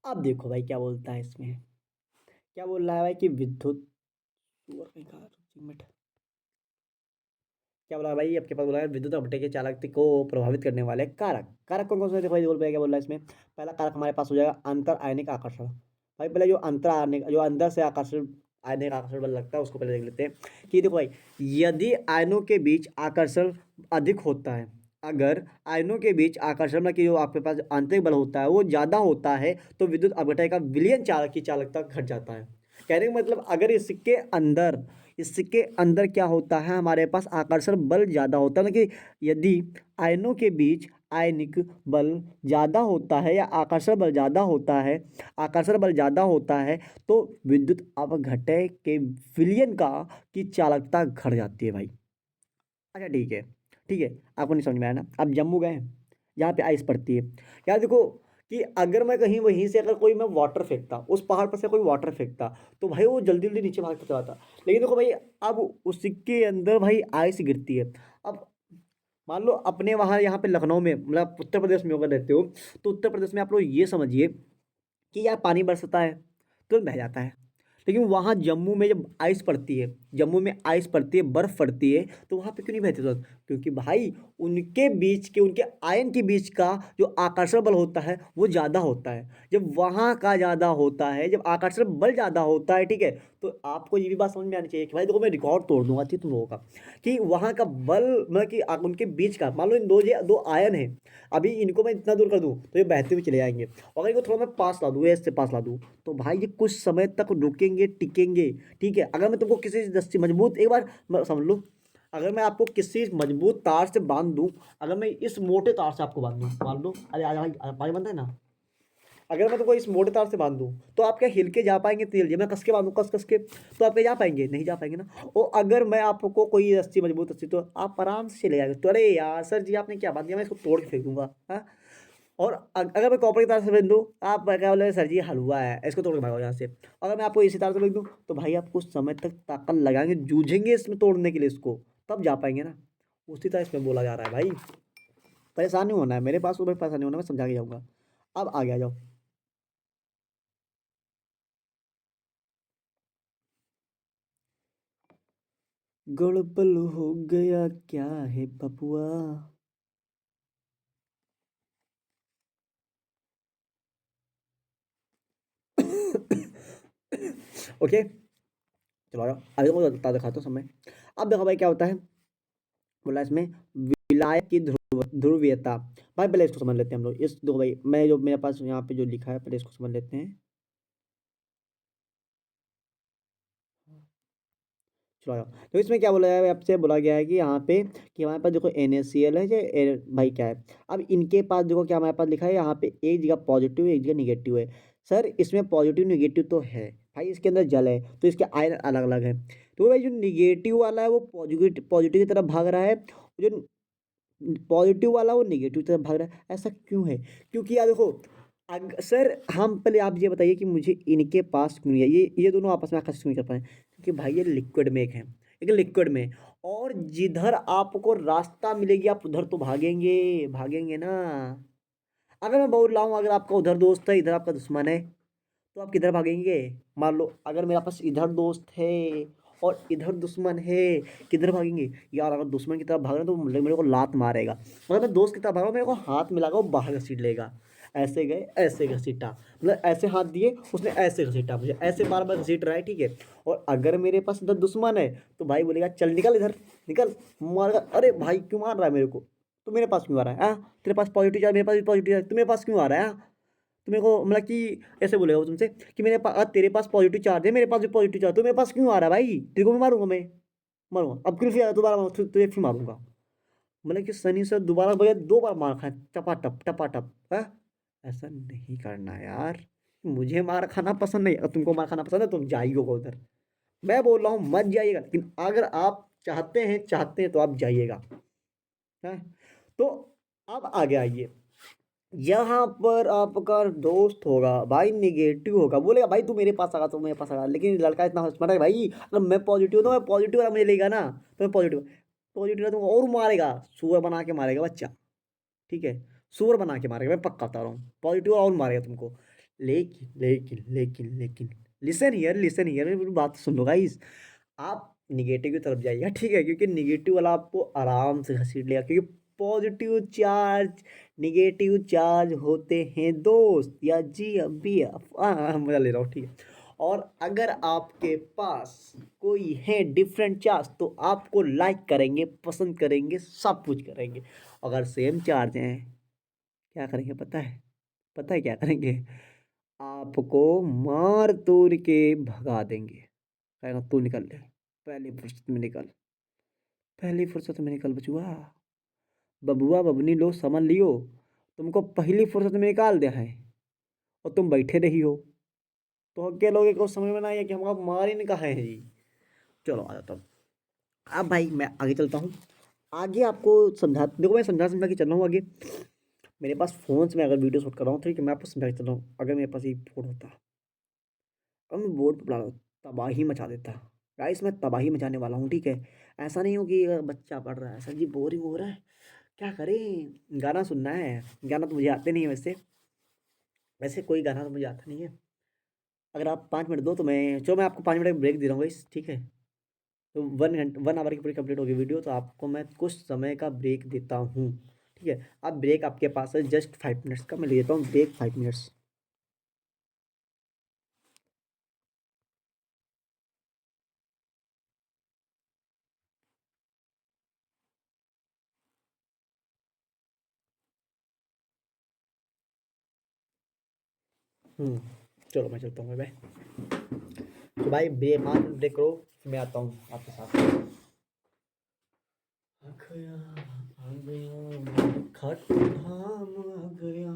अब देखो भाई क्या बोलता है इसमें, क्या बोल रहा है भाई कि विद्युत, क्या बोला है भाई आपके पास, बोला है विद्युत अपघटन के चालकता को प्रभावित करने वाले कारक, कारक कौन कौन से, देखो भाई बोल पाएगा, क्या बोल रहा है इसमें, पहला कारक हमारे पास हो जाएगा अंतर आयनिक आकर्षण। भाई पहले जो अंतर आयनिक, जो अंदर से आकर्षण आयनिक आकर्षण बल लगता है उसको पहले देख लेते हैं, कि देखो भाई यदि आयनों के बीच आकर्षण अधिक होता है, अगर आयनों के बीच आकर्षण में कि जो आपके पास आंतरिक बल होता है वो ज़्यादा होता है, तो विद्युत अपघटन का विलयन चालक की चालकता घट जाता है। कहने का मतलब अगर इसके अंदर क्या होता है, हमारे पास आकर्षण बल ज़्यादा होता है, मतलब कि यदि आयनों के बीच आयनिक बल ज़्यादा होता है या आकर्षण बल ज़्यादा होता है, तो विद्युत अपघटय के विलयन का की चालकता घट जाती है भाई। अच्छा ठीक है, ठीक है, आपको नहीं समझ में आया ना। आप जम्मू गए हैं, जहाँ पे आइस पड़ती है। यार देखो कि अगर मैं कहीं वहीं से अगर कोई मैं वाटर फेंकता, उस पहाड़ पर से कोई वाटर फेंकता, तो भाई वो जल्दी जल्दी नीचे भागता चला जाता। लेकिन देखो भाई, अब उसके अंदर भाई आइस गिरती है। अब मान लो अपने वहाँ यहाँ पे लखनऊ में, मतलब उत्तर प्रदेश में अगर रहते हो, तो उत्तर प्रदेश में आप लोग ये समझिए कि यार पानी बरसता है, तुरंत बह जाता है। लेकिन वहाँ जम्मू में जब आइस पड़ती है, जम्मू में आइस पड़ती है, बर्फ़ पड़ती है, तो वहाँ पे क्यों नहीं बहती तुरंत? क्योंकि भाई उनके बीच के, उनके आयन के बीच का जो आकर्षण बल होता है वो ज़्यादा होता है। जब वहाँ का ज़्यादा होता है, जब आकर्षण बल ज़्यादा होता है, ठीक है, तो आपको ये भी बात समझ में आनी चाहिए कि भाई देखो मैं रिकॉर्ड तोड़ दूंगा ठीक तुम लोगों का, कि वहाँ का बल, मतलब कि उनके बीच का, मान लो इन दो दो आयन है, अभी इनको मैं इतना दूर कर दूँ तो ये बहते हुए चले जाएंगे। और अगर इनको थोड़ा मैं पास ला दूँ, या इससे पास ला दूँ, तो भाई ये कुछ समय तक रुकेंगे, टिकेंगे। ठीक है, अगर मैं तुमको किसी रस्सी मजबूत, एक बार समझ लो, अगर मैं आपको किसी मजबूत तार से बांध दूं, अगर मैं इस मोटे तार से आपको बांध दूं, मान लो, अरे आज भाई पानी बनता है ना, अगर मैं तुमको इस मोटे तार से बांध दूं, तो आप क्या हिल के जा पाएंगे? तेल जी मैं कस के बांधूं, कस कस के, तो आप क्या जा पाएंगे? नहीं जा पाएंगे ना। और अगर मैं आपको कोई रस्सी, मजबूत रस्सी, तो आप आराम से चले जाएंगे। तो अरे यार सर जी आपने क्या बांध दिया, मैं इसको तोड़ के फेंक दूंगा, हाँ। और अगर मैं कॉपर की तार से बांध दूं, आप क्या बोले सर जी हलवा है, इसको तोड़ के भागो यहाँ से। अगर मैं आपको इसी तार से बांध दूं, तो भाई आप कुछ समय तक ताकत लगाएंगे, जूझेंगे इसमें तोड़ने के लिए इसको, तब जा पाएंगे ना। उसी तरह इसमें बोला जा रहा है भाई, परेशान नहीं होना है मेरे पास, ऊपर परेशान नहीं होना, मैं समझा के जाऊंगा। अब आगे आ जाओ। गड़बड़ हो गया क्या है बबुआ? ओके, चलो आ जाओ, अभी तो मैं बता दिखाता हूँ समय। अब देखो भाई क्या होता है, बोला इसमें विलायक की ध्रुवीयता। भाई पहले इसको समझ लेते हैं हम लोग, इस देखो भाई, मैं जो मेरे पास यहाँ पे जो लिखा है, पहले इसको समझ लेते हैं। चलो आ जाओ। तो इसमें क्या बोला है, आपसे बोला गया है कि यहाँ पे कि हमारे पास देखो NaCl है, भाई क्या है, अब इनके पास देखो क्या हमारे पास लिखा है, यहाँ पे एक जगह पॉजिटिव है, एक जगह निगेटिव है। सर इसमें पॉजिटिव निगेटिव तो है भाई, इसके अंदर जल है तो इसके आयन अलग अलग है। तो भाई जो निगेटिव वाला है वो पॉजिटिव पॉजिटिव की तरफ भाग रहा है, जो पॉजिटिव वाला वो निगेटिव तरफ भाग रहा है। ऐसा क्यों है? क्योंकि यार देखो, सर हम पहले आप ये बताइए कि मुझे इनके पास क्यों नहीं है, ये दोनों आपस में आकर्षित क्यों नहीं कर पाए? क्योंकि भाई ये लिक्विड में एक है, एक लिक्विड में। और जिधर आपको रास्ता मिलेगी आप उधर तो भागेंगे, भागेंगे ना। अगर मैं बोल रहा हूँ, अगर आपका उधर दोस्त है, इधर आपका दुश्मन है, तो आप किधर भागेंगे? मान लो अगर मेरे पास इधर दोस्त है और इधर दुश्मन है, किधर भागेंगे? यार अगर दुश्मन की तरफ भाग रहे हैं तो मेरे को लात मारेगा, अगर मैं दोस्त की तरफ भाग रहा हूँ मेरे को हाथ मिलाएगा, वो बाहर घसीट लेगा। ऐसे गए, ऐसे घसीटा, मतलब ऐसे हाथ दिए, उसने ऐसे घसीटा, मुझे ऐसे बार बार घसीट रहा है, ठीक है। और अगर मेरे पास इधर दुश्मन है, तो भाई बोलेगा चल निकल इधर, निकल, मारेगा। अरे भाई क्यों मार रहा है मेरे को? तो मेरे पास क्यों आ रहा है? हाँ, तेरे पास पॉजिटिव चार्ज, मेरे पास भी पॉजिटिव चार्ज, तुम्हें पास क्यों आ रहा है? हाँ? तो मेरे को मतलब कि ऐसे बोलेगा वो तुमसे कि मेरे पास, तेरे पास पॉजिटिव चार्ज है, मेरे पास भी पॉजिटिव चार्ज, तो मेरे पास क्यों आ रहा है भाई? तेरे को भी मारूंगा मैं, मारूंगा अब फिर दोबारा तुझे फिर मारूंगा। मतलब कि सनी सर दोबारा बजाय दो बार मार खाए, टपाटप टपाटप है। ऐसा नहीं करना यार, मुझे मार खाना पसंद नहीं, अगर तुमको मार खाना पसंद है तुम जाइएगा उधर। मैं बोल रहा हूँ मत जाइएगा, लेकिन अगर आप चाहते हैं तो आप जाइएगा, है। तो अब आगे आइए, यहाँ पर आपका दोस्त होगा भाई, निगेटिव होगा, बोलेगा भाई तू मेरे पास आगा, तू मेरे पास आगा, लेकिन लड़का इतना स्मार्ट है भाई, अगर मैं पॉजिटिव हूँ तो मैं पॉजिटिव वाला मुझे लेगा ना, तो मैं पॉजिटिव, पॉजिटिव तो और मारेगा, सुअर बना के मारेगा बच्चा, ठीक है, सुअर बना के मारेगा, मैं पक्का बता रहा हूँ, पॉजिटिव और मारेगा तुमको। लेकिन लिसन हियर, मेरी बात सुन लो गाइस। आप निगेटिव की तरफ जाइएगा, ठीक है, क्योंकि निगेटिव वाला आपको आराम से घसीट लेगा, क्योंकि पॉजिटिव चार्ज, निगेटिव चार्ज होते हैं दोस्त, या जी अभी मजा ले रहा हूँ, ठीक है। और अगर आपके पास कोई है डिफरेंट चार्ज, तो आपको लाइक करेंगे, पसंद करेंगे, सब कुछ करेंगे। अगर सेम चार्ज हैं, क्या करेंगे पता है? पता है क्या करेंगे? आपको मार तोड़ के भगा देंगे, कहेगा तू निकल ले, पहली फुर्सत में निकल, पहली फुर्सत में निकल बचुआ, बबुआ बबनी लो समझ लियो, तुमको पहली फुर्सत में निकाल दिया है और तुम बैठे रही हो, तो क्या लोगे को समझ में ना आया कि हम मार ही नहीं कहा है जी। चलो आ जाता हूँ। अब भाई मैं आगे चलता हूँ। आगे आपको समझा देखो, मैं समझा के चल रहा हूँ आगे। मेरे पास फ़ोन से मैं अगर वीडियो शूट कर रहा हूँ, ठीक है, मैं आपको समझा के चल रहा हूँ। अगर मेरे पास एक फ़ोन होता और मैं बोर्ड पे पढ़ा रहा हूँ, तबाही मचा देता। गाइस मैं तबाही मचाने वाला हूँ, ठीक है। ऐसा नहीं हो कि बच्चा पढ़ रहा है, सर जी बोरिंग हो रहा है, क्या करें, गाना सुनना है। गाना तो मुझे आते नहीं है वैसे, वैसे कोई गाना तो मुझे आता नहीं है। अगर आप 5 मिनट दो तो मैं आपको 5 मिनट का ब्रेक दे रहा हूँ गाइस, ठीक है। तो 1 आवर की पूरी कंप्लीट होगी वीडियो, तो आपको मैं कुछ समय का ब्रेक देता हूँ, ठीक है। अब ब्रेक आपके पास है जस्ट 5 मिनट्स का, मैं ले लेता हूँ ब्रेक 5 मिनट्स। हम्म, चलो मैं चलता हूँ, बाय बाय। तो भाई 5 मिनट ब्रेक करो, फिर मैं आता हूँ आपके साथ। आ गया, आ गया, खाटू धाम आ गया।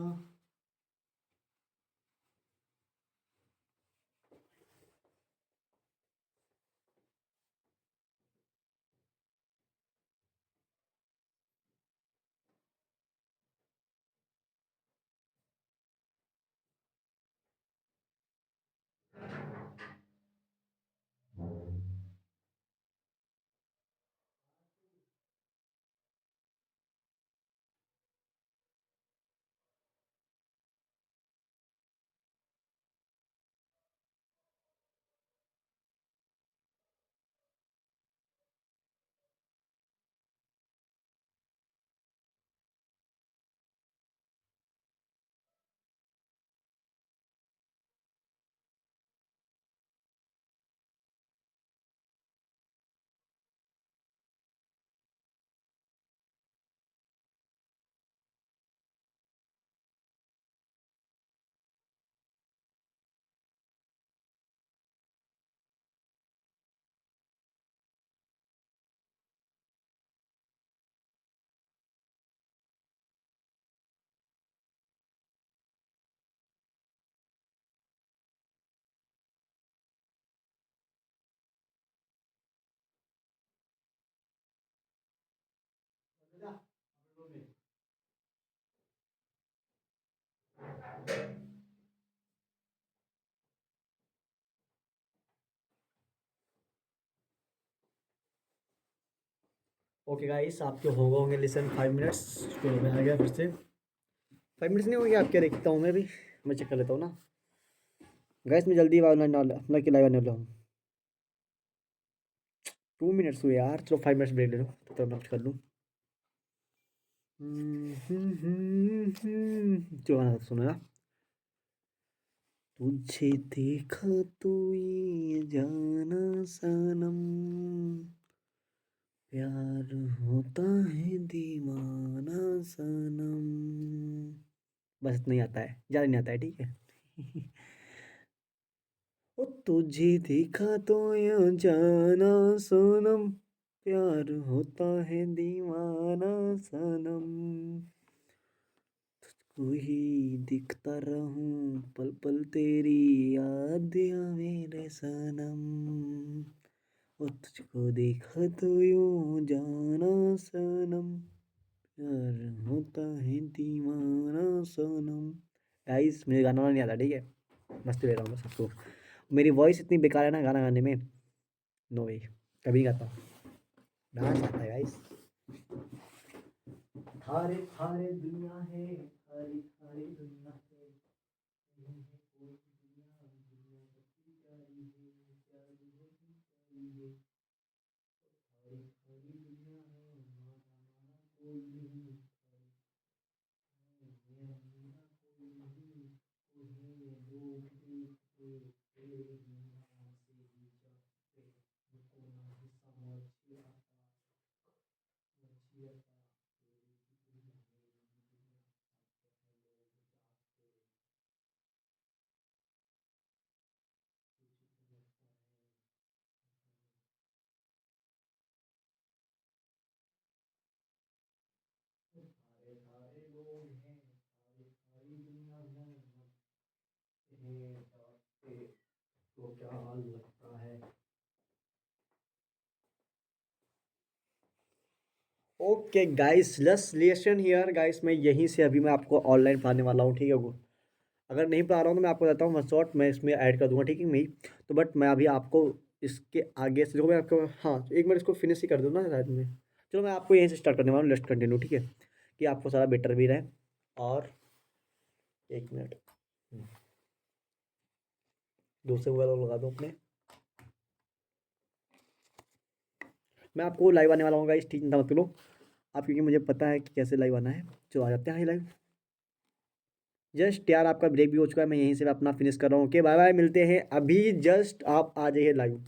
ओके गाइस, आपके हो गए होंगे लिसन 5 मिनट्स। चलो मैं आ गया फिर से। 5 मिनट्स नहीं हो गया, आप क्या देखता हूँ मैं चेक कर लेता हूँ ना। गाइस मैं जल्दी वाला अपना कि लाइव आने वाला हूँ। 2 मिनट्स हुए यार, चलो 5 मिनट्स ब्रेक ले लो, तो मैं कुछ कर लूँ। जो गाना था सुनो ना। तुझे देखा तो ये जाना सनम, प्यार होता है दीवाना सनम। बस इतना ही आता है, ज़्यादा नहीं आता है, ठीक है। ओ तुझे देखा तो ये जाना सनम, प्यार होता है दीवाना सनम, तू ही दिखता रहूं पल पल तेरी याद आवे रे सनम। ओ तुझको देखा तो यूं जाना सनम, प्यार होता है दीवाना सनम। गाइस मुझे गाना नहीं आता, ठीक है, मस्ती ले रहा हूँ मैं सबको। मेरी वॉइस इतनी बेकार है ना गाना गाने में, नो वे, कभी नहीं गाता हूँ। डांस आता है गाइस। थारे थारे दुनिया है, थारी थारी दुनिया है, नहीं है कोई दुनिया, दुनिया सबकी प्यारी है, प्यारी है प्यारी है। थारी थारी दुनिया है, माना माना कोई नहीं, मेरा मेरा कोई नहीं, तुम्हें लोग देखते तेरे ही नाम से ही जाते, मुझको नहीं समझ आता, समझ आता, तेरे की दुनिया मेरी भी दुनिया, अब तो है लोग जागते, तुझको लगता है okay guys, let's listen here guys, मैं यहीं से अभी मैं आपको ऑनलाइन पढ़ाने वाला हूँ, ठीक है। अगर नहीं पढ़ा रहा हूँ तो मैं आपको बताता हूँ, मैं शॉर्ट मैं इसमें ऐड कर दूंगा, ठीक है। मैं तो बट मैं अभी आपको इसके आगे से जो मैं आपको, हाँ एक मिनट इसको फिनिश ही कर दूँ ना शायद में। चलो मैं आपको यहीं से स्टार्ट करने वाला हूँ, लेट्स कंटिन्यू, ठीक है, कि आपको सारा बेटर भी रहे। और एक मिनट, दूसरे मोबाइल लगा दूँ अपने। मैं आपको लाइव आने वाला हूँ गाइस, ठीक, चिंता मत करो आप, क्योंकि मुझे पता है कि कैसे लाइव आना है। चलो आ जाते हैं लाइव। जस्ट यार आपका ब्रेक भी हो चुका है, मैं यहीं से अपना फिनिश कर रहा हूँ। ओके बाय बाय, मिलते हैं अभी, जस्ट आप आ जाइए लाइव।